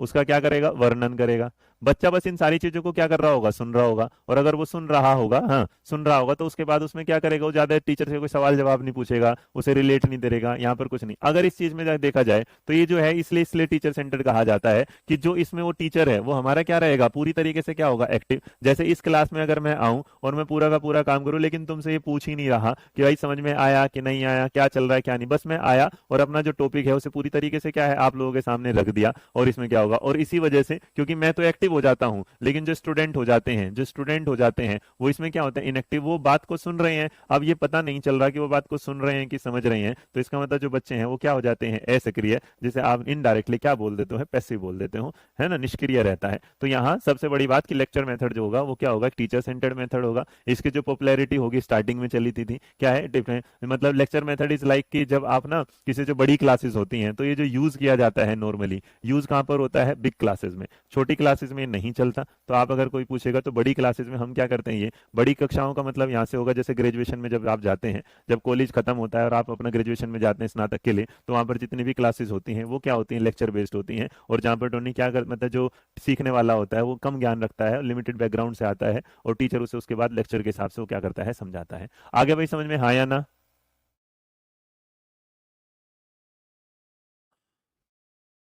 उसका क्या करेगा, वर्णन करेगा। बच्चा बस इन सारी चीजों को क्या कर रहा होगा, सुन रहा होगा। और अगर वो सुन रहा होगा, हाँ सुन रहा होगा, तो उसके बाद उसमें क्या करेगा, वो ज्यादा टीचर से कोई सवाल जवाब नहीं पूछेगा, उसे रिलेट नहीं करेगा, यहाँ पर कुछ नहीं। अगर इस चीज में देखा जाए तो ये जो है इसलिए टीचर सेंटर कहा जाता है कि जो इसमें वो टीचर है वो हमारा क्या रहेगा, पूरी तरीके से क्या होगा, एक्टिव। जैसे इस क्लास में अगर मैं आऊं और मैं पूरा का पूरा काम करूं, लेकिन तुमसे ये पूछ ही नहीं रहा कि भाई समझ में आया कि नहीं आया, क्या चल रहा है क्या नहीं, बस मैं आया और अपना जो टॉपिक है उसे पूरी तरीके से क्या है, आप लोगों के सामने रख दिया, और इसमें क्या होगा, और इसी वजह से क्योंकि मैं तो एक्टिव हो जाता हूं, लेकिन जो स्टूडेंट हो जाते हैं, जो स्टूडेंट हो जाते हैं वो इसमें क्या होता है, इनएक्टिव। वो बात को सुन रहे हैं, अब ये पता नहीं चल रहा कि वो बात को सुन रहे हैं कि समझ रहे हैं, तो इसका मतलब जो बच्चे हैं वो क्या हो जाते हैं, असक्रिय, जिसे आप इनडायरेक्टली क्या बोल देते हो, पैसिव बोल देते हो, है ना, निष्क्रिय रहता है। तो यहाँ सबसे बड़ी बात कि लेक्चर मेथड जो होगा वो क्या होगा, टीचर सेंटर्ड मेथड होगा। इसकी जो पॉपुलैरिटी होगी स्टार्टिंग में चली थी क्या है, डिफरेंट मतलब लेक्चर मेथड इज लाइक कि जब आप ना किसी जो बड़ी क्लासेस होती हैं, तो ये जो यूज किया जाता है नॉर्मली, यूज कहाँ पर होता है, बिग क्लासेस में। छोटी क्लासेस में नहीं चलता। तो आप अगर कोई पूछेगा तो बड़ी क्लासेस में हम क्या करते हैं, ये बड़ी कक्षाओं का मतलब यहाँ से होगा, जैसे ग्रेजुएशन में जब आप जाते हैं, जब कॉलेज खत्म होता है और आप अपना ग्रेजुएशन में जाते हैं स्नातक के लिए, तो वहाँ पर जितनी भी क्लासेस होती हैं वो क्या होती हैं, लेक्चर बेस्ड होती हैं। और जहाँ पर टोनी क्या कर मतलब जो सीखने वाला होता है वो कम ज्ञान रखता है, लिमिटेड बैकग्राउंड से आता है, और टीचर उसे उसके बाद लेक्चर के हिसाब से वो क्या करता है, समझाता है। आगे भाई समझ में, हाँ या ना।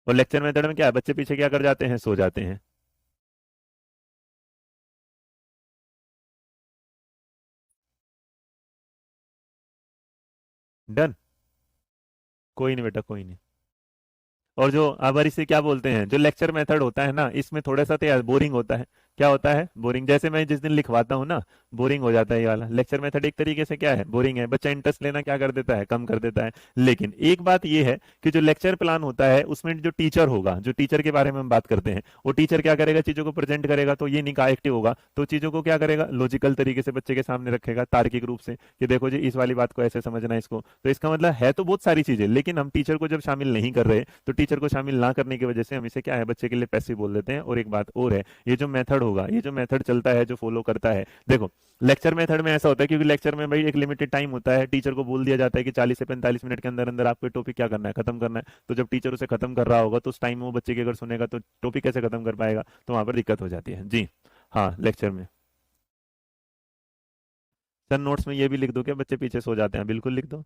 और लेक्चर मेथड में क्या है, बच्चे पीछे क्या कर जाते हैं, सो जाते हैं। डन। कोई नहीं बेटा, कोई नहीं। और जो अब इसे क्या बोलते हैं, जो लेक्चर मेथड होता है ना, इसमें थोड़ा सा तो यार बोरिंग होता है। क्या होता है, बोरिंग। जैसे मैं जिस दिन लिखवाता हूँ ना, बोरिंग हो जाता है ये वाला लेक्चर मेथड, एक तरीके से क्या है, बोरिंग है। बच्चा इंटरेस्ट लेना क्या कर देता है, कम कर देता है। लेकिन एक बात ये है कि जो लेक्चर प्लान होता है उसमें जो टीचर होगा, जो टीचर के बारे में हम बात करते हैं, वो टीचर क्या करेगा, चीजों को प्रेजेंट करेगा। तो ये नहीं का एक्टिव होगा, तो चीजों को क्या करेगा, लॉजिकल तरीके से बच्चे के सामने रखेगा, तार्किक रूप से कि देखो जी इस वाली बात को ऐसे समझना है इसको। तो इसका मतलब है तो बहुत सारी चीजें, लेकिन हम टीचर को जब शामिल नहीं कर रहे, तो टीचर को शामिल ना करने की वजह से हम इसे क्या है, बच्चे के लिए पैसिव बोल देते हैं। और एक बात और है, ये जो मेथड होगा, ये जो मेथड चलता है, जो फॉलो करता है, देखो लेक्चर मेथड में ऐसा होता है, क्योंकि लेक्चर में भाई एक लिमिटेड टाइम होता है, टीचर को बोल दिया जाता है कि 40 से 45 मिनट के अंदर अंदर आपको टॉपिक क्या करना है, खत्म करना है। तो जब टीचर उसे खत्म कर रहा होगा तो उस टाइम में वो बच्चे की अगर सुनेगा तो टॉपिक कैसे खत्म कर पाएगा, तो वहां पर दिक्कत हो जाती है जी। हाँ लेक्चर में सर नोट्स में ये भी लिख दो क्या, बच्चे पीछे सो जाते हैं, बिल्कुल लिख दो।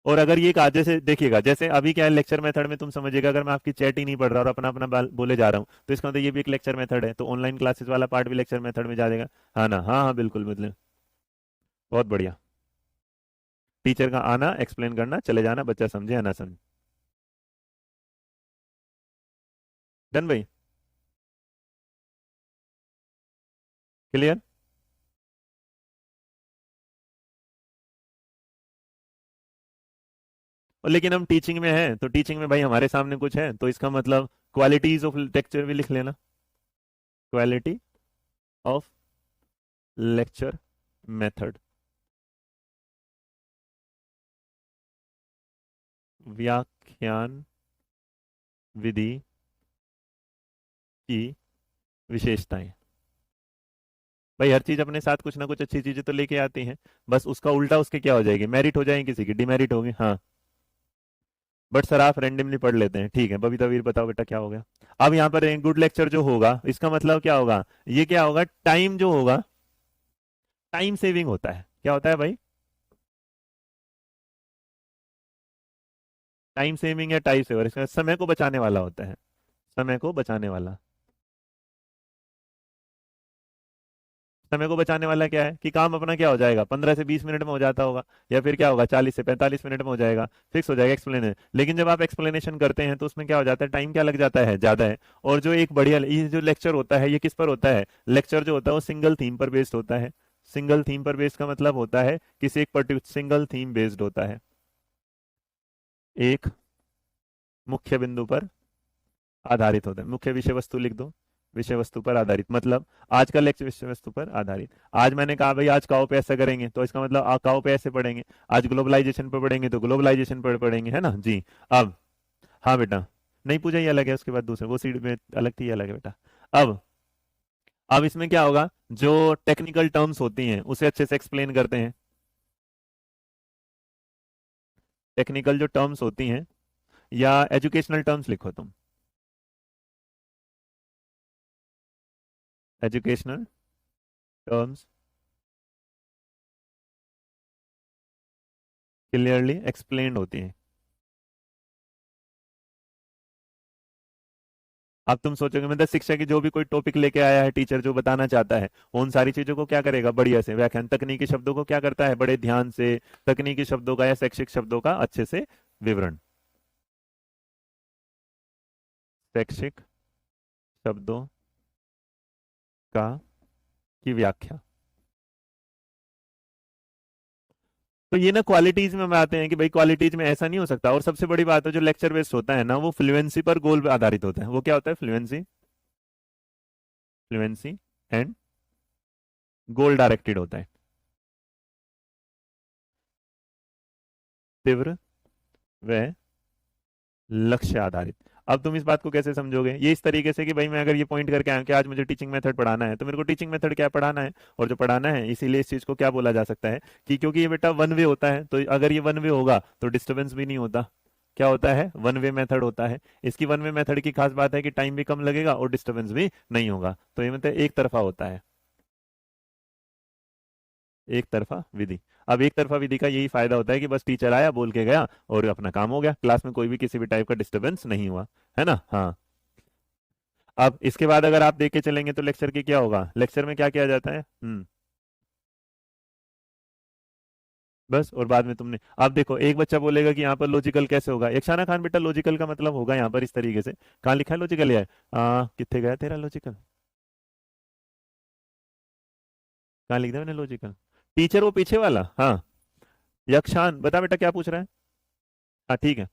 और अगर ये कहा, जैसे देखिएगा, जैसे अभी क्या है लेक्चर मेथड में, तुम समझिएगा अगर मैं आपकी चैट ही नहीं पढ़ रहा और अपना अपना बोले जा रहा हूँ, तो इसका मतलब ये भी एक लेक्चर मेथड है। तो ऑनलाइन क्लासेस वाला पार्ट भी लेक्चर मेथड में जाएगा। हाँ ना, हाँ हाँ बिल्कुल, मतलब बहुत बढ़िया। टीचर का आना, एक्सप्लेन करना, चले जाना, बच्चा समझे या ना समझे। डन भाई, क्लियर। और लेकिन हम टीचिंग में हैं, तो टीचिंग में भाई हमारे सामने कुछ है, तो इसका मतलब क्वालिटीज ऑफ लेक्चर भी लिख लेना। क्वालिटी ऑफ लेक्चर मेथड, व्याख्यान विधि की विशेषताएं। भाई हर चीज अपने साथ कुछ ना कुछ अच्छी चीजें तो लेके आती हैं, बस उसका उल्टा उसके क्या हो जाएगी, मेरिट हो जाएगी, किसी की डिमेरिट होगी। हाँ बट सर आप रेंडमली पढ़ लेते हैं, ठीक है। बबीता वीर बताओ बेटा क्या हो गया। अब यहाँ पर गुड लेक्चर जो होगा इसका मतलब क्या होगा, ये क्या होगा, टाइम जो होगा, टाइम सेविंग होता है। क्या होता है भाई, टाइम सेविंग या टाइम सेवर, इसका समय को बचाने वाला होता है, समय को बचाने वाला। समय को बचाने वाला क्या है कि काम अपना क्या हो जाएगा, 15 से 20 मिनट में हो जाता होगा, या फिर क्या होगा 40 से 45 मिनट में हो जाएगा, फिक्स हो जाएगा एक्सप्लेन। लेकिन जब आप एक्सप्लेनेशन करते हैं तो उसमें क्या हो जाता है, टाइम क्या लग जाता है, ज्यादा है। और जो एक बढ़िया ये जो लेक्चर होता है ये किस पर होता है, लेक्चर जो होता है वो सिंगल थीम पर बेस्ड होता है। सिंगल थीम पर बेस्ड का मतलब होता है किसी एक पर्टिकुलर सिंगल थीम बेस्ड होता है, एक मुख्य बिंदु पर आधारित होता है। मुख्य विषय वस्तु लिख दो, विषय वस्तु पर आधारित, मतलब आज का लेक्चर विषय वस्तु पर आधारित। आज मैंने कहा भाई आज काओ पे ऐसा करेंगे तो इसका मतलब काओ पे ऐसे पढ़ेंगे। आज ग्लोबलाइजेशन पर पढ़ेंगे तो ग्लोबलाइजेशन पर पढ़ेंगे, है ना जी। अब हाँ बेटा, नहीं पूछा ये अलग है, उसके बाद दूसरा वो सीट में अलग थी, ये अलग है बेटा। अब अब इसमें क्या होगा, जो टेक्निकल टर्म्स होती हैं उसे अच्छे से एक्सप्लेन करते हैं। टेक्निकल जो टर्म्स होती हैं, या एजुकेशनल टर्म्स लिखो तुम, एजुकेशनल टर्म्स क्लियरली एक्सप्लेन्ड होती हैं। अब तुम सोचोगे मतलब शिक्षा की जो भी कोई टॉपिक लेके आया है टीचर जो बताना चाहता है, उन सारी चीजों को क्या करेगा, बढ़िया से व्याख्यान, तकनीकी शब्दों को क्या करता है, बड़े ध्यान से तकनीकी शब्दों का या शैक्षिक शब्दों का अच्छे से विवरण, शैक्षिक शब्दों का की व्याख्या। तो ये ना क्वालिटीज में हम आते हैं कि भाई क्वालिटीज में ऐसा नहीं हो सकता। और सबसे बड़ी बात है जो लेक्चर बेस्ड होता है ना वो फ्लुएंसी पर गोल पे आधारित होता है। वो क्या होता है, fluency, fluency and goal directed होता है, तीव्र व लक्ष्य आधारित। अब तुम इस बात को कैसे समझोगे, ये इस तरीके से कि भाई मैं अगर ये पॉइंट करके आया कि आज मुझे टीचिंग मेथड पढ़ाना है तो मेरे को टीचिंग मेथड क्या पढ़ाना है, और जो पढ़ाना है इसीलिए इस चीज को क्या बोला जा सकता है कि क्योंकि ये बेटा वन वे होता है, तो अगर ये वन वे होगा तो डिस्टर्बेंस भी नहीं होता। क्या होता है, वन वे मेथड होता है। इसकी वन वे मेथड की खास बात है कि टाइम भी कम लगेगा और डिस्टर्बेंस भी नहीं होगा। तो ये मतलब एक तरफा होता है, एक तरफा विधि। अब एक तरफा विधि का यही फायदा होता है कि बस टीचर आया बोल के गया और अपना काम हो गया, क्लास में कोई भी किसी भी टाइप का डिस्टर्बेंस नहीं हुआ, है ना। हाँ, अब इसके बाद अगर आप देख के चलेंगे तो लेक्चर की क्या होगा, लेक्चर में क्या किया जाता है, बस। और बाद में तुमने आप देखो एक बच्चा बोलेगा कि यहाँ पर लॉजिकल कैसे होगा, एक शाना खान बेटा लॉजिकल का मतलब होगा यहाँ पर इस तरीके से, कहाँ लिखा है लॉजिकल, यार कितने गया तेरा लॉजिकल, कहाँ लिख दिया मैंने लॉजिकल, टीचर वो पीछे वाला, हाँ। यक्षान बता बेटा क्या पूछ रहा है, हाँ ठीक है।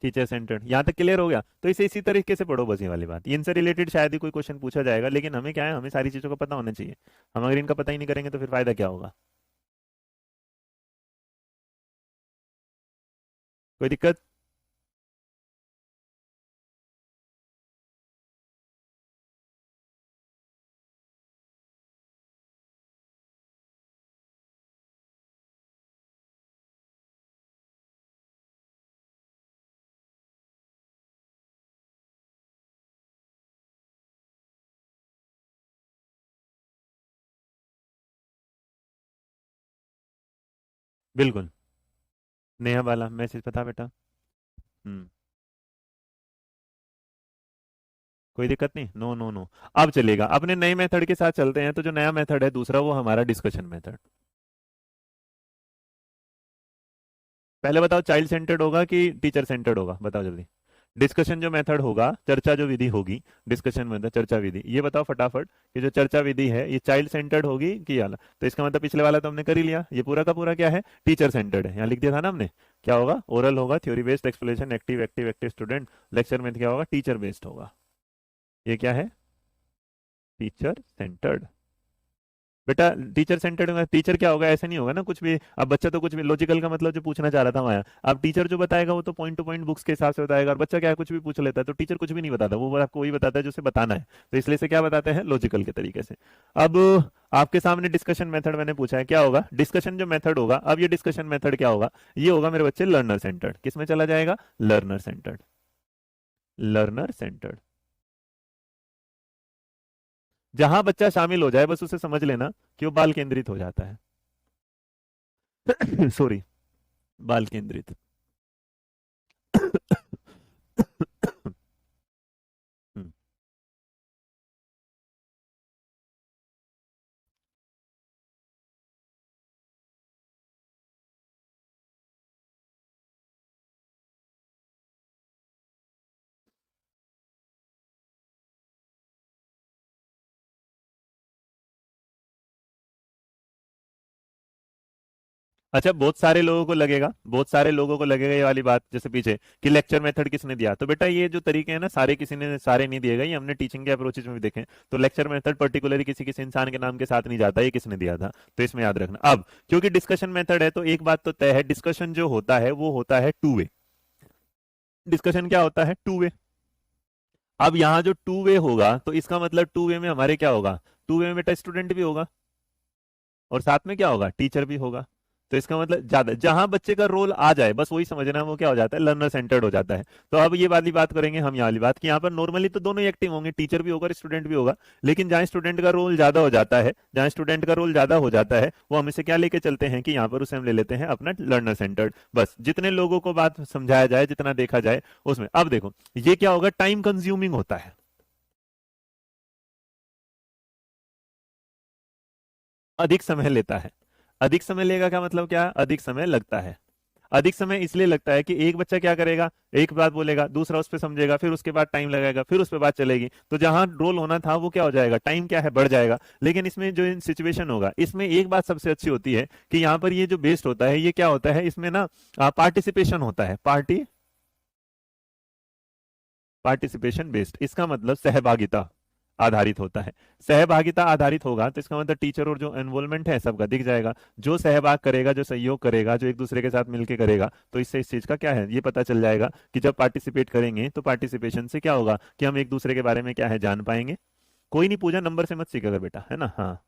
टीचर सेंटर्ड यहाँ तक क्लियर हो गया, तो इसे इसी तरीके से पढ़ो, बस ये वाली बात। ये इनसे रिलेटेड शायद ही कोई क्वेश्चन पूछा जाएगा, लेकिन हमें क्या है, हमें सारी चीजों का पता होना चाहिए। हम अगर इनका पता ही नहीं करेंगे तो फिर फायदा क्या होगा। कोई दिक्कत, बिल्कुल। नेहा वाला मैसेज पता बेटा, हम्म, कोई दिक्कत नहीं, नो नो नो। अब चलेगा, अपने नए मेथड के साथ चलते हैं। तो जो नया मेथड है दूसरा वो हमारा डिस्कशन मेथड। पहले बताओ चाइल्ड सेंटर्ड होगा कि टीचर सेंटर्ड होगा, बताओ जल्दी। डिस्कशन जो मेथड होगा, चर्चा जो विधि होगी, डिस्कशन में चर्चा विधि, ये बताओ फटाफट कि जो चर्चा विधि है ये चाइल्ड सेंटर्ड होगी कि वाला। तो इसका मतलब पिछले वाला तो हमने कर ही लिया, ये पूरा का पूरा क्या है, टीचर सेंटर्ड है। यहाँ लिख दिया था ना हमने। क्या होगा, ओरल होगा, theory based explanation, active active active student. Lecture में क्या होगा, टीचर बेस्ड होगा। ये क्या है, टीचर सेंटर्ड। बेटा टीचर सेंटर्ड होगा, टीचर क्या होगा, ऐसा नहीं होगा ना कुछ भी, अब बच्चा तो कुछ भी लॉजिकल का मतलब जो पूछना चाह रहा था माया, अब टीचर जो बताएगा वो तो पॉइंट टू पॉइंट बुक्स के हिसाब से बताएगा, और बच्चा क्या है कुछ भी पूछ लेता है, तो टीचर कुछ भी नहीं बताता, वो आपको वही बताता है जो उसे बताना है, तो इसलिए से क्या बताते हैं, लॉजिकल के तरीके से। अब आपके सामने डिस्कशन मेथड मैंने पूछा है, क्या होगा डिस्कशन जो मेथड होगा, अब ये डिस्कशन मेथड क्या होगा, ये होगा मेरे बच्चे लर्नर सेंटर्ड, किस में चला जाएगा, लर्नर सेंटर्ड, लर्नर सेंटर्ड। जहां बच्चा शामिल हो जाए बस उसे समझ लेना कि वो बाल केंद्रित हो जाता है सॉरी, बाल केंद्रित अच्छा, बहुत सारे लोगों को लगेगा, बहुत सारे लोगों को लगेगा ये वाली बात जैसे पीछे कि लेक्चर मेथड किसने दिया, तो बेटा ये जो तरीके हैं ना सारे किसी ने सारे नहीं दिए गए, ये हमने टीचिंग के अप्रोचेज में भी देखे, तो लेक्चर मेथड पर्टिकुलरली किसी किसी इंसान के नाम के साथ नहीं जाता, ये किसने दिया था, तो इसमें याद रखना। अब क्योंकि डिस्कशन मेथड है तो एक बात तो तय है, डिस्कशन जो होता है वो होता है टू वे, डिस्कशन क्या होता है, टू वे। अब यहाँ जो टू वे होगा तो इसका मतलब टू वे में हमारे क्या होगा, टू वे में बेटा स्टूडेंट भी होगा और साथ में क्या होगा, टीचर भी होगा, तो इसका मतलब ज्यादा जहां बच्चे का रोल आ जाए बस वही समझना, वो क्या हो जाता है, लर्नर सेंटर्ड हो जाता है। तो अब ये वाली बात करेंगे हम, यहाँ वाली बात कि यहाँ पर नॉर्मली तो दोनों ही एक्टिव होंगे, टीचर भी होगा और स्टूडेंट भी होगा, लेकिन जहां स्टूडेंट का रोल ज्यादा हो जाता है, जहां स्टूडेंट का रोल ज्यादा हो जाता है वो हम इसे क्या लेके चलते हैं कि यहाँ पर उसे हम ले लेते हैं अपना लर्नर सेंटर्ड, बस जितने लोगों को बात समझाया जाए, जितना देखा जाए उसमें। अब देखो ये क्या होगा, टाइम कंज्यूमिंग होता है, अधिक समय लेता है, अधिक समय लेगा का मतलब क्या, अधिक समय लगता है, अधिक समय इसलिए लगता है कि एक बच्चा क्या करेगा, एक बात बोलेगा, दूसरा उस पर समझेगा, फिर उसके बाद टाइम लगाएगा, फिर उस पर बात चलेगी, तो जहां रोल होना था वो क्या हो जाएगा, टाइम क्या है, बढ़ जाएगा। लेकिन इसमें जो सिचुएशन होगा, इसमें एक बात सबसे अच्छी होती है कि यहाँ पर ये जो बेस्ड होता है, ये क्या होता है, इसमें ना पार्टिसिपेशन होता है, पार्टिसिपेशन बेस्ड, इसका मतलब सहभागिता आधारित होता है, सहभागिता आधारित होगा तो इसका मतलब टीचर और जो इन्वॉल्वमेंट है सबका दिख जाएगा, जो सहभाग करेगा, जो सहयोग करेगा, जो एक दूसरे के साथ मिलकर करेगा, तो इससे इस चीज का क्या है ये पता चल जाएगा कि जब पार्टिसिपेट करेंगे तो पार्टिसिपेशन से क्या होगा कि हम एक दूसरे के बारे में क्या है जान पाएंगे। कोई नहीं, पूजा नंबर से मत सीखा कर बेटा, है ना, हाँ।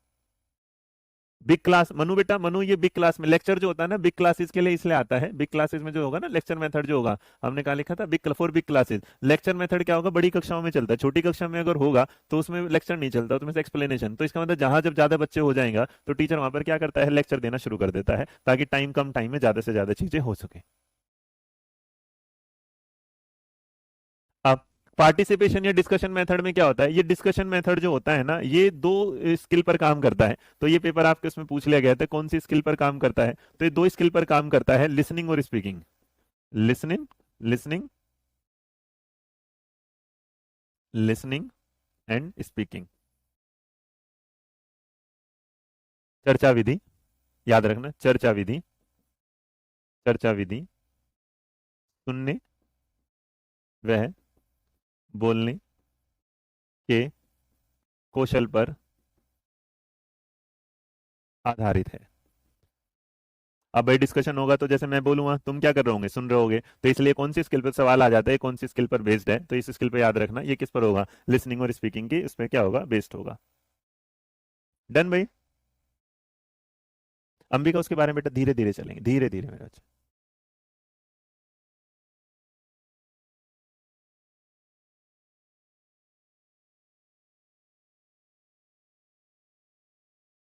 बिग क्लास मनु, बेटा मनु ये बिग क्लास में लेक्चर जो होता है ना बिग क्लासेस के लिए इसलिए आता है, बिग क्लासेस में जो होगा ना लेक्चर मेथड जो होगा, हमने कहा लिखा था big for big classes, lecture method क्या होगा, बड़ी कक्षाओं में चलता है, छोटी कक्षा में अगर होगा तो उसमें लेक्चर नहीं चलता, उसमें से एक्सप्लेनेशन, तो इसका मतलब जहां जब ज्यादा बच्चे हो जाएगा तो टीचर वहां पर क्या करता है, लेक्चर देना शुरू कर देता है ताकि टाइम कम टाइम में ज्यादा से ज्यादा चीजें हो सके। अब पार्टिसिपेशन या डिस्कशन मेथड में क्या होता है, ये डिस्कशन मेथड जो होता है ना ये दो स्किल पर काम करता है, तो ये पेपर आपके उसमें पूछ लिया गया था कौन सी स्किल पर काम करता है, तो ये दो स्किल पर काम करता है, लिसनिंग और speaking, listening, listening, listening and speaking, चर्चा विधि, याद रखना चर्चा विधि, चर्चा विधि, सुनने वह बोलने के कौशल पर आधारित है। अब भाई डिस्कशन होगा तो जैसे मैं बोलूंगा तुम क्या कर रहे होंगे, सुन रहे होगे, तो इसलिए कौन सी स्किल पर सवाल आ जाता है, कौन सी स्किल पर बेस्ड है, तो इस स्किल पर याद रखना ये किस पर होगा, लिसनिंग और स्पीकिंग की इस पर क्या होगा, बेस्ड होगा। डन भाई। अंबिका उसके बारे में बेटा धीरे धीरे चलेंगे, धीरे धीरे मेरा बच्चा।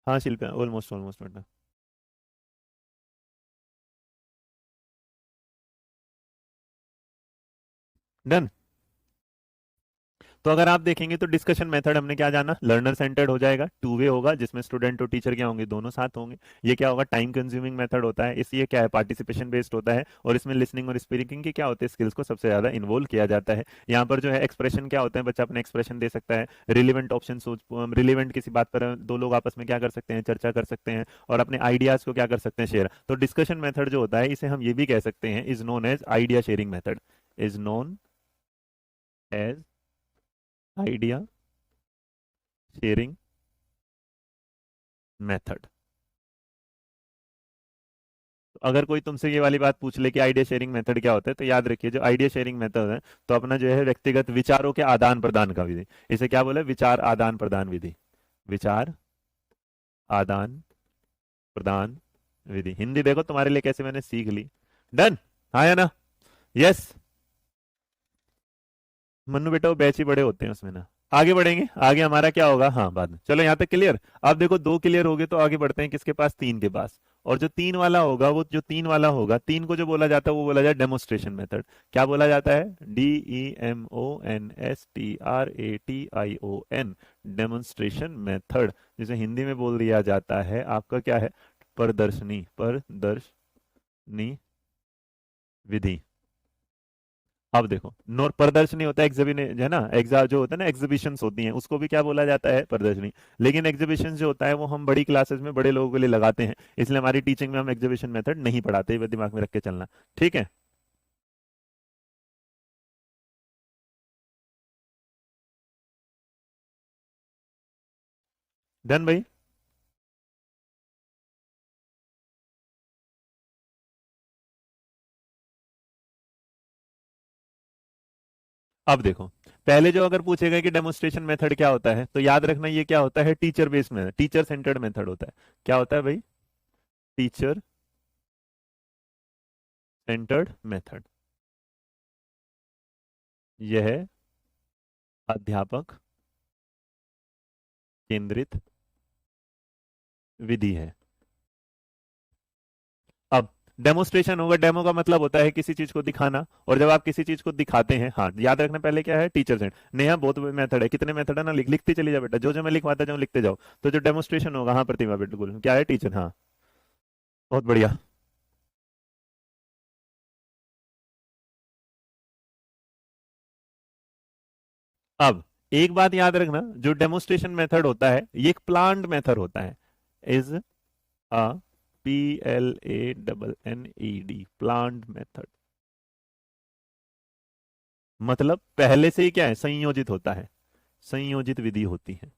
हाँ शिल्पा, ऑलमोस्ट ऑलमोस्ट बेटा। डन। तो अगर आप देखेंगे तो डिस्कशन मेथड हमने क्या जाना, लर्नर सेंटर्ड हो जाएगा, टू वे होगा जिसमें स्टूडेंट और टीचर क्या होंगे, दोनों साथ होंगे। ये क्या होगा, टाइम कंज्यूमिंग मेथड होता है, इसलिए क्या है, पार्टिसिपेशन बेस्ड होता है, और इसमें लिसनिंग और स्पीकिंग के क्या होते हैं, स्किल्स को सबसे ज्यादा इन्वॉल्व किया जाता है। यहाँ पर जो है एक्सप्रेशन क्या होता है, बच्चा अपने एक्सप्रेशन दे सकता है, रिलीवेंट ऑप्शन सोच, रिलीवेंट किसी बात पर दो लोग आपस में क्या कर सकते हैं, चर्चा कर सकते हैं, और अपने आइडियाज को क्या कर सकते हैं, शेयर। तो डिस्कशन मेथड जो होता है इसे हम ये भी कह सकते हैं, is known as idea sharing method, is known as idea sharing method. तो अगर कोई तुमसे ये वाली बात पूछ ले कि आइडिया शेयरिंग मेथड क्या होता है, तो याद रखिए जो आइडिया शेयरिंग मेथड है, तो अपना जो है व्यक्तिगत विचारों के आदान प्रदान का विधि, इसे क्या बोले, विचार आदान प्रदान विधि, विचार आदान प्रदान विधि। हिंदी देखो तुम्हारे लिए कैसे मैंने सीख ली। डन, हाँ या ना? यस। मन्नू बेटा वो बैच ही बड़े होते हैं उसमें ना। आगे बढ़ेंगे, आगे हमारा क्या होगा, हाँ बाद में। चलो यहाँ तक क्लियर। अब देखो दो क्लियर हो गए, तो आगे बढ़ते हैं किसके पास, तीन के पास। और जो तीन वाला होगा, वो जो तीन वाला होगा, तीन को जो बोला जाता है वो बोला जाए डेमोस्ट्रेशन मेथड। क्या बोला जाता है, DEMONSTRATION, डेमोन्स्ट्रेशन मेथड, जिसे हिंदी में बोल दिया जाता है आपका क्या है, प्रदर्शनी, प्रदर्शनी विधि। अब देखो, नोर प्रदर्शनी होता है एग्जिबिशन है ना, एग्जा जो होता है ना, एग्जीबिशंस होती हैं, उसको भी क्या बोला जाता है, प्रदर्शनी। लेकिन एग्जीबिशन जो होता है वो हम बड़ी क्लासेस में बड़े लोगों के लिए लगाते हैं, इसलिए हमारी टीचिंग में हम एग्जीबिशन मेथड नहीं पढ़ाते, ये दिमाग में रख के चलना, ठीक है। डन भाई। अब देखो, पहले जो अगर पूछेगा कि डेमोन्स्ट्रेशन मेथड क्या होता है, तो याद रखना ये क्या होता है, teacher based method, teacher centred method होता है। क्या होता है भाई, टीचर सेंटर्ड मेथड। यह अध्यापक केंद्रित विधि है। अब डेमोस्ट्रेशन होगा, डेमो का मतलब होता है किसी चीज को दिखाना, और जब आप किसी चीज को दिखाते हैं, हाँ याद रखना पहले क्या है, टीचर सेंट। नेहा बहुत मेथड है, कितने मेथड है ना, लिखती चली जा बेटा, जो जो मैं लिखवाता जाऊँ लिखते जाओ। तो जो डेमोस्ट्रेशन होगा, हाँ प्रतिभा बिल्कुल क्या है, टीचर, हाँ बहुत बढ़िया। अब एक बात याद रखना, जो डेमोस्ट्रेशन मेथड होता है ये एक प्लान्ड मेथड होता है, is a PLANNED, planned method. मतलब पहले से ही क्या है, संयोजित होता है, संयोजित विधि होती है।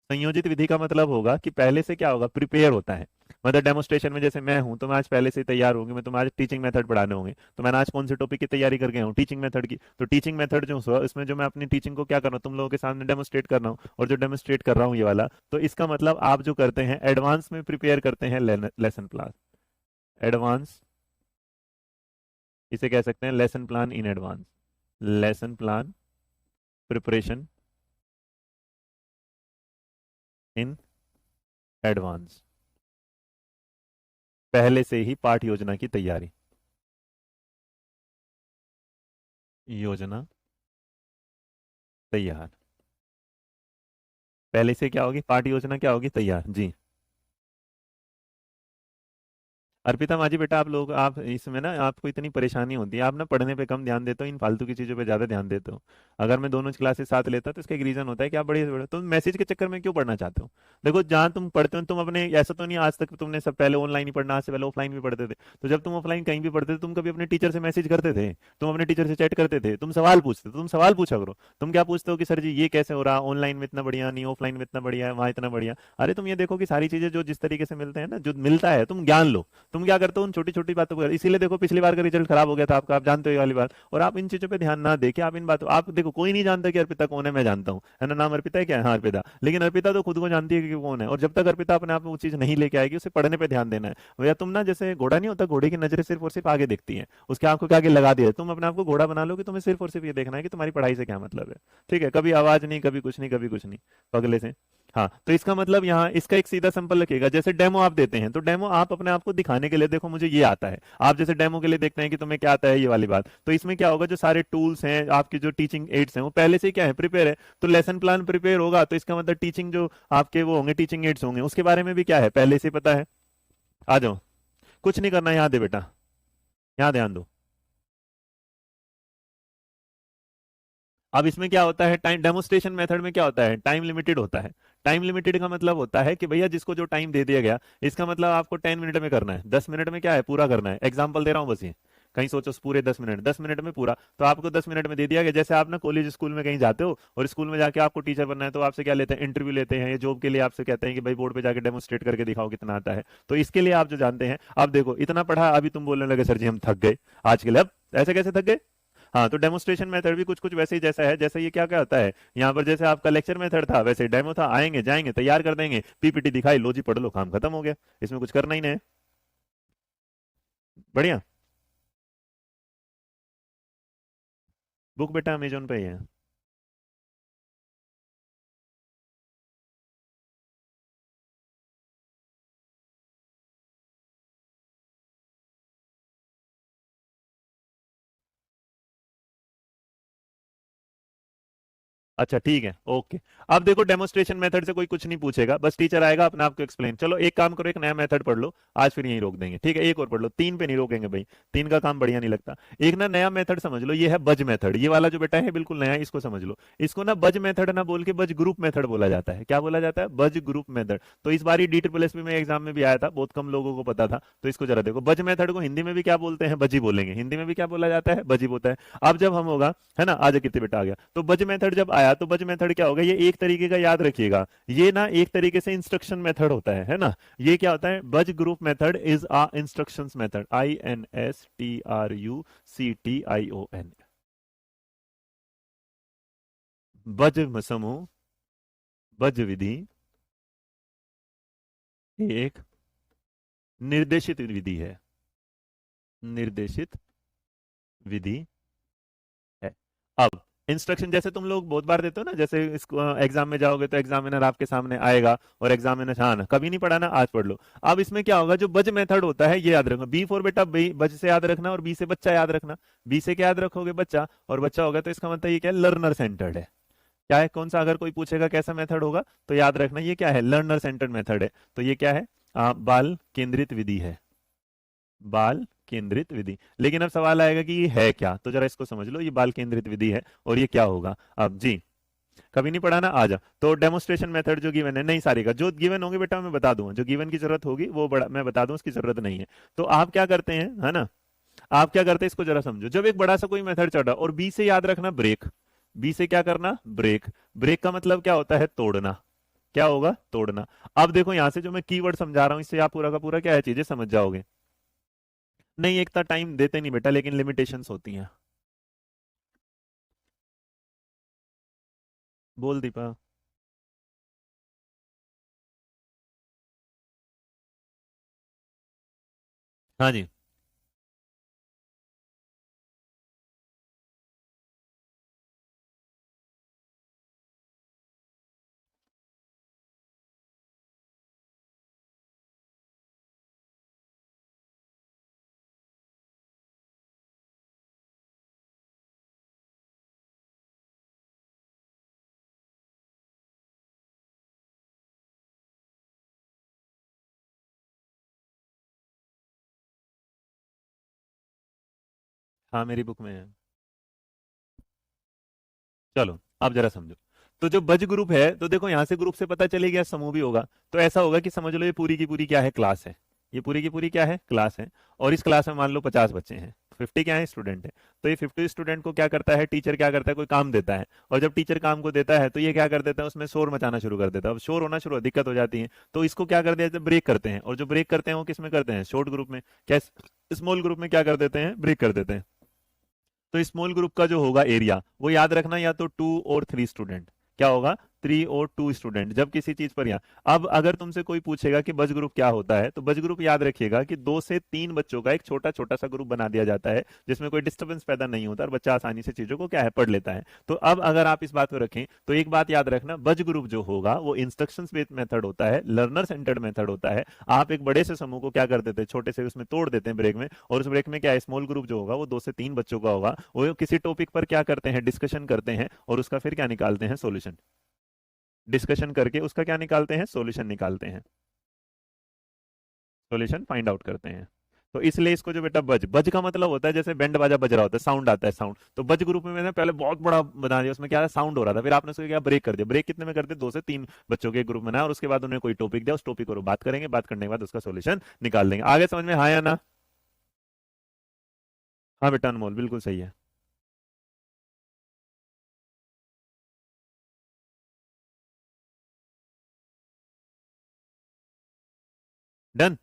संयोजित विधि का मतलब होगा कि पहले से क्या होगा, प्रिपेयर होता है। मतलब डेमोस्ट्रेशन में जैसे मैं हूं, तो मैं आज पहले से ही तैयार होंगे, मैं तुम्हें आज टीचिंग मेथड पढ़ाने होंगे, तो मैंने आज कौन से टॉपिक की तैयारी करके हूँ, टीचिंग मेथड की। तो टीचिंग मेथड जो है, इसमें जो मैं अपनी टीचिंग को क्या कर रहा हूँ, तुम लोगों के सामने डेमोस्ट्रेट कर रहा हूँ, और जो डेमोस्ट्रेट कर रहा हूँ ये वाला, तो इसका मतलब आप जो करते हैं एडवांस में प्रिपेयर करते हैं लेसन प्लान, एडवांस, इसे कह सकते हैं lesson plan in advance, lesson plan preparation in advance, पहले से ही पाठ योजना की तैयारी, योजना तैयार, पहले से क्या होगी, पाठ योजना क्या होगी, तैयार जी। अर्पिता माजी बेटा, आप लोग, आप इसमें ना आपको इतनी परेशानी होती है, आप ना पढ़ने पे कम ध्यान देते हो, इन फालतू की चीज़ों पे ज़्यादा ध्यान देते हो। अगर मैं दोनों क्लासेस साथ लेता तो इसका एक रीज़न होता है कि आप बड़े बड़े तुम मैसेज के चक्कर में क्यों पढ़ना चाहते हो। देखो जहाँ तुम पढ़ते हो, तुम अपने, ऐसा तो नहीं आज तक तुमने सब पहले ऑनलाइन ही पढ़ना, आज से पहले ऑफलाइन भी पढ़ते थे। तो जब तुम ऑफलाइन कहीं भी पढ़ते थे, तुम कभी अपने टीचर से मैसेज करते थे, तुम अपने टीचर से चैट करते थे, तुम सवाल पूछते थे, तुम सवाल पूछा करो। तुम क्या पूछते हो कि सर जी ये कैसे हो रहा, ऑनलाइन में इतना बढ़िया नहीं, ऑफलाइन में इतना बढ़िया है, वहाँ इतना बढ़िया। अरे तुम ये देखो कि सारी चीज़ें जो जिस तरीके से मिलते हैं ना, जो मिलता है, तुम ज्ञान लो। तुम क्या करते हो, उन छोटी छोटी बातों पर, इसीलिए देखो पिछली बार का रिजल्ट खराब हो गया था आपका, आप जानते हो ये वाली बात। और आप इन चीजों पे ध्यान ना देके आप इन बातों, आप देखो कोई नहीं जानता कि अर्पिता कौन है, मैं जानता हूँ, है ना, नाम अर्पिता है, क्या है, हाँ अर्पिता। लेकिन अर्पिता तो खुद को जानती है कि कौन है, और जब तक अर्पिता अपने आप में वो चीज नहीं लेके आएगी, उसे पढ़ने पे ध्यान देना है। भैया तुम ना, जैसे घोड़ा नहीं होता, घोड़े की नजरें सिर्फ और सिर्फ आगे देखती है, उसके आंखों के आगे लगा दिया, तुम अपने आप को घोड़ा बना लो कि तुम्हें सिर्फ और सिर्फ ये देखना है कि तुम्हारी पढ़ाई से क्या मतलब है। ठीक है, कभी आवाज नहीं, कभी कुछ नहीं, कभी कुछ नहीं, पगले से। हाँ, तो इसका मतलब यहाँ इसका एक सीधा सिंपल रखिएगा, जैसे डेमो आप देते हैं, तो डेमो आप अपने आप को दिखाने के लिए, देखो मुझे ये आता है, आप जैसे डेमो के लिए देखते हैं कि तुम्हें क्या आता है, ये वाली बात। तो इसमें क्या होगा, जो सारे टूल्स हैं आपकी, जो टीचिंग एड्स हैं, वो पहले से क्या है, प्रिपेयर है। तो लेसन प्लान प्रिपेयर होगा, तो इसका मतलब टीचिंग जो आपके वो होंगे, टीचिंग एड्स होंगे, उसके बारे में भी क्या है, पहले से पता है। आ जाओ, कुछ नहीं करना, यहाँ दे बेटा, यहाँ ध्यान दो। अब इसमें क्या होता है, टाइम डेमोस्ट्रेशन मेथड में क्या होता है, टाइम लिमिटेड होता है। टाइम लिमिटेड का मतलब होता है कि भैया जिसको जो टाइम दे दिया गया, इसका मतलब आपको 10 मिनट में करना है, 10 मिनट में क्या है पूरा करना है। एग्जाम्पल दे रहा हूँ बस ये, कहीं सोचो पूरे 10 मिनट, 10 मिनट में पूरा, तो आपको 10 मिनट में दे दिया गया। जैसे आप ना कॉलेज स्कूल में कहीं जाते हो और स्कूल में जाके आपको टीचर बनना है, तो आपसे क्या लेते हैं, इंटरव्यू लेते हैं, या जॉब के लिए आपसे कहते हैं कि भाई बोर्ड पे जाके डेमोस्ट्रेट करके दिखाओ कितना आता है। तो इसके लिए आप जो जानते हैं, अब देखो इतना पढ़ा, अभी तुम बोलने लगे सर जी हम थक गए आज के लिए, अब ऐसे कैसे थक गए? हाँ, तो डेमोस्ट्रेशन मेथड भी कुछ कुछ वैसे ही जैसा है, जैसे ये क्या क्या होता है यहाँ पर, जैसे आपका लेक्चर मेथड था वैसे डेमो था, आएंगे जाएंगे तैयार कर देंगे, पीपीटी दिखाई, लो जी पढ़ लो, काम खत्म हो गया, इसमें कुछ करना ही नहीं है। बढ़िया। बुक बेटा अमेजोन पे ही है। अच्छा ठीक है, ओके। अब देखो डेमोस्ट्रेशन मेथड से कोई कुछ नहीं पूछेगा, बस टीचर आएगा अपने आप को एक्सप्लेन, चलो एक काम करो, एक नया मेथड पढ़ लो, आज फिर यहीं रोक देंगे, ठीक है, एक और पढ़ लो, तीन पे नहीं रोकेंगे भाई, तीन का काम बढ़िया नहीं लगता। एक ना नया मेथड समझ लो, ये है बज मेथड, ये वाला जो बेटा है बिल्कुल नया है, इसको समझ लो। इसको ना बज मेथड ना बोल के बज ग्रुप मेथड बोला जाता है। क्या बोला जाता है? बज ग्रुप मेथड। तो इस बार डी ट्रिपल एस में एग्जाम में भी आया था, बहुत कम लोगों को पता था, तो इसको जरा देखो, बज मेथड को हिंदी में भी क्या बोलते हैं? बजी बोलेंगे, हिंदी में भी क्या बोला जाता है? बजी बोलता है। अब जब हम होगा, है ना, आज कितने बेटा आ गया, तो बज मेथड जब आया, तो बज मेथड क्या होगा, ये एक तरीके का, याद रखिएगा, ये ना एक तरीके से इंस्ट्रक्शन मेथड होता है ना। ये क्या होता है? बज group method is a instructions method, INSTRUCTION। बज समूह, बज विधि एक निर्देशित विधि है, निर्देशित विधि है। अब इंस्ट्रक्शन जैसे तुम लोग बहुत बार देते हो ना, जैसे एग्जाम में जाओगे तो एग्जामिनर आपके सामने आएगा और एग्जामिनर, हाँ ना, कभी नहीं पढ़ा ना, आज पढ़ लो। अब इसमें क्या होगा, जो बज मेथड होता है ये याद रखना, बी फॉर बेटा बज से याद रखना, और बी से बच्चा याद रखना। बी से क्या याद रखोगे? बच्चा, और बच्चा होगा तो इसका मतलब ये क्या है? लर्नर सेंटर्ड है। क्या है? कौन सा? अगर कोई पूछेगा कैसा मेथड होगा, तो याद रखना ये क्या है? लर्नर सेंटर्ड मेथड है। तो ये क्या है? बाल केंद्रित विधि है, बाल केंद्रित विधि। लेकिन अब सवाल आएगा कि ये है क्या, तो जरा इसको समझ लो, ये बाल केंद्रित विधि है और ये क्या होगा? अब जी, कभी नहीं पढ़ा ना, आ जा। तो डेमोस्ट्रेशन मेथड जो गिवन है, नहीं सारे का जो गिवन होंगे बेटा मैं बता दूंगा, जो गिवन की जरूरत होगी वो बड़ा मैं बता दूं, उसकी जरूरत नहीं है। तो आप क्या करते हैं, है ना, आप क्या करते हैं इसको जरा समझो, जब एक बड़ा सा कोई मेथड चढ़ा और बी से याद रखना ब्रेक, बी से क्या करना? ब्रेक। ब्रेक का मतलब क्या होता है? तोड़ना। क्या होगा? तोड़ना। अब देखो यहां से जो मैं कीवर्ड समझा रहा हूं, इससे आप पूरा का पूरा क्या है चीजें समझ जाओगे। नहीं, एक तो टाइम देते नहीं बेटा, लेकिन लिमिटेशंस होती हैं। बोल दीपा। हाँ जी। हाँ मेरी बुक में है। चलो अब जरा समझो। तो जो बज ग्रुप है, तो देखो यहां से ग्रुप से पता चले गया समूह भी होगा। तो ऐसा होगा कि समझ लो ये पूरी की पूरी क्या है? क्लास है। ये पूरी की पूरी क्या है? क्लास है। और इस क्लास में मान लो 50 बच्चे हैं, 50 क्या है? स्टूडेंट है। तो ये 50 स्टूडेंट को क्या करता है? टीचर क्या करता है? कोई काम देता है। और जब टीचर काम को देता है तो ये क्या कर देता है? उसमें शोर मचाना शुरू कर देता है। अब शोर होना शुरू, दिक्कत हो जाती है, तो इसको क्या कर दिया? ब्रेक करते हैं। और जो ब्रेक करते हैं वो किस में करते हैं? शॉर्ट ग्रुप में। क्या स्मॉल ग्रुप में क्या कर देते हैं? ब्रेक कर देते हैं। तो स्मॉल ग्रुप का जो होगा एरिया, वो याद रखना, या तो 2 और 3 स्टूडेंट। क्या होगा? 3 और 2 स्टूडेंट, जब किसी चीज पर यहाँ। अब अगर तुमसे कोई पूछेगा कि बज ग्रुप क्या होता है, तो बज ग्रुप याद रखिएगा कि 2 से 3 बच्चों का एक छोटा छोटा सा ग्रुप बना दिया जाता है, जिसमें कोई डिस्टर्बेंस पैदा नहीं होता और बच्चा आसानी से चीजों को क्या है? पढ़ लेता है। तो अब अगर आप इस बात को रखें, तो एक बात याद रखना, बज ग्रुप जो होगा वो इंस्ट्रक्शंस बेस्ड मेथड होता है, लर्नर सेंटर्ड मेथड होता है। आप एक बड़े से समूह को क्या कर देते हैं? छोटे से उसमें तोड़ देते हैं ब्रेक में, और उस ब्रेक में क्या है? स्मॉल ग्रुप जो होगा वो 2 से 3 बच्चों का होगा, वो किसी टॉपिक पर क्या करते हैं? डिस्कशन करते हैं, और उसका फिर क्या निकालते हैं? सॉल्यूशन। डिस्कशन करके उसका क्या निकालते हैं? सॉल्यूशन निकालते हैं, सॉल्यूशन फाइंड आउट करते हैं। तो इसलिए इसको जो बेटा बज, बज का मतलब होता है जैसे बैंड बाजा बज रहा होता है, साउंड आता है, साउंड। तो बज ग्रुप में मैंने पहले बहुत बड़ा बना दिया, उसमें क्या साउंड हो रहा था, फिर आपने उसको क्या? ब्रेक कर दिया। ब्रेक कितने में कर दिया? 2 से 3 बच्चों के ग्रुप बनाया, और उसके बाद उन्हें कोई टॉपिक दिया, उस टॉपिक पर बात करेंगे, बात करने के बाद उसका सॉल्यूशन निकाल देंगे। आगे समझ में आया ना? हाँ बेटा अनमोल बिल्कुल सही है। डन।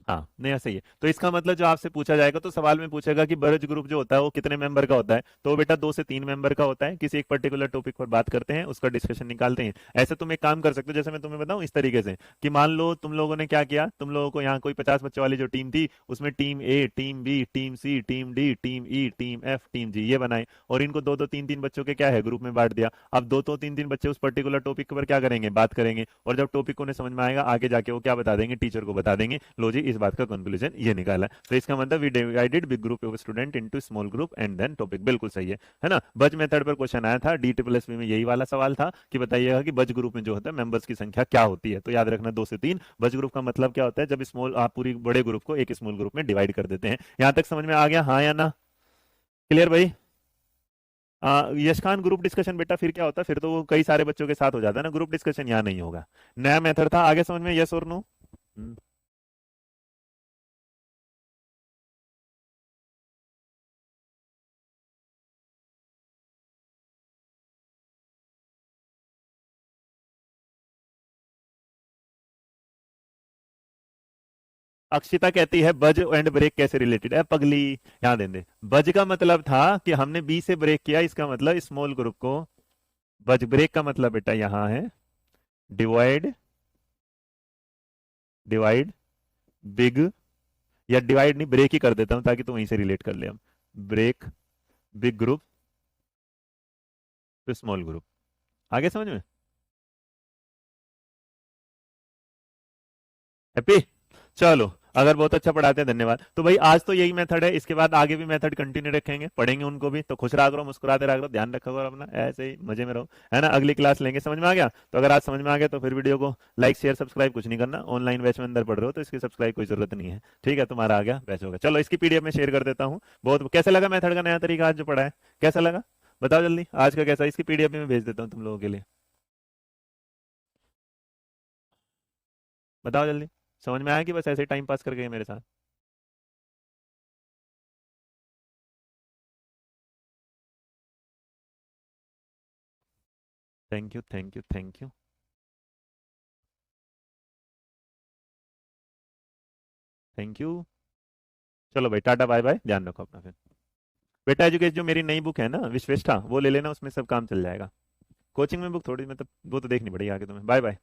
हाँ नया सही है। तो इसका मतलब जो आपसे पूछा जाएगा तो सवाल में पूछेगा कि बर्ज ग्रुप जो होता है वो कितने मेंबर का होता है, तो वो बेटा 2 से 3 मेंबर का होता है। किसी एक पर्टिकुलर टॉपिक पर बात करते हैं, उसका डिस्कशन निकालते हैं। ऐसे तुम एक काम कर सकते हो, जैसे मैं तुम्हें बताऊं इस तरीके से कि मान लो तुम लोगों ने क्या किया, तुम लोगों को यहाँ कोई 50 बच्चों वाली जो टीम थी उसमें टीम ए, टीम बी, टीम सी, टीम डी, टीम ई, टीम एफ, टीम जी ये बनाए, और इनको 2-2 3-3 बच्चों के क्या है ग्रुप में बांट दिया। अब 2-2 3-3 बच्चे उस पर्टिकुलर टॉपिक पर क्या करेंगे, बात करेंगे, और जब टॉपिक उन्हें समझ में आएगा आगे जाके वो क्या बता देंगे, टीचर को बता देंगे। लो जी इस बात का कंक्लूजन ये निकाला। तो इसका मतलब we divided big group of student into small group and then topic, बिल्कुल सही है ना। बज मेथड पर क्वेश्चन आया था डी++ में, यही वाला सवाल था कि बताइएगा कि बज ग्रुप में जो होता है मेंबर्स की संख्या क्या होती है। तो याद रखना 2 से 3। बज ग्रुप का मतलब क्या होता है, जब स्मॉल आप पूरी बड़े ग्रुप को एक स्मॉल ग्रुप में डिवाइड कर देते हैं। यहां तक समझ में आ गया, हाँ या ना? क्लियर भाई? यश खान ग्रुप डिस्कशन बेटा फिर क्या होता है, फिर तो वो कई सारे बच्चों के साथ हो जाता है ना, ग्रुप डिस्कशन यहाँ नहीं होगा। नया मेथड था, आगे समझ में, यस और नो? अक्षिता कहती है बज एंड ब्रेक कैसे रिलेटेड है पगली। यहाँ दे दे, बज का मतलब था कि हमने बी से ब्रेक किया, इसका मतलब स्मॉल ग्रुप को। बज ब्रेक का मतलब बेटा यहाँ है डिवाइड, डिवाइड बिग, या डिवाइड नहीं ब्रेक ही कर देता हूं ताकि तुम वहीं से रिलेट कर ले हम। Break big group to small group. आगे समझ में? हैप्पी? चलो, अगर बहुत अच्छा पढ़ाते हैं धन्यवाद। तो भाई आज तो यही मेथड है, इसके बाद आगे भी मेथड कंटिन्यू रखेंगे, पढ़ेंगे उनको भी। तो खुश रहा करो, मुस्कुराते रहा करो, ध्यान रखा करो अपना, ऐसे ही मजे में रहो, है ना। अगली क्लास लेंगे, समझ में आ गया? तो अगर आज समझ में आ गया तो फिर वीडियो को लाइक शेयर सब्सक्राइब कुछ नहीं करना, ऑनलाइन बैच में अंदर पढ़ रहे हो तो इसकी सब्सक्राइब कोई जरूरत नहीं है, ठीक है। तुम्हारा आ गया बैच होगा। चलो इसकी पीडीएफ में शेयर कर देता हूँ। बहुत कैसा लगा मेथड का नया तरीका आज जो पढ़ा है, कैसा लगा बताओ जल्दी, आज का कैसा? इसकी पीडीएफ में भेज देता हूँ तुम लोगों के लिए, बताओ जल्दी। समझ में आया कि बस ऐसे टाइम पास कर गए मेरे साथ? Thank you thank you thank you. Thank you. चलो भाई टाटा बाय बाय, ध्यान रखो अपना फिर। बेटा एजुकेशन जो मेरी नई बुक है ना विश्वेष्टा, वो ले लेना, उसमें सब काम चल जाएगा। कोचिंग में बुक थोड़ी मतलब वो तो देखनी पड़ेगी आगे तुम्हें। Bye bye.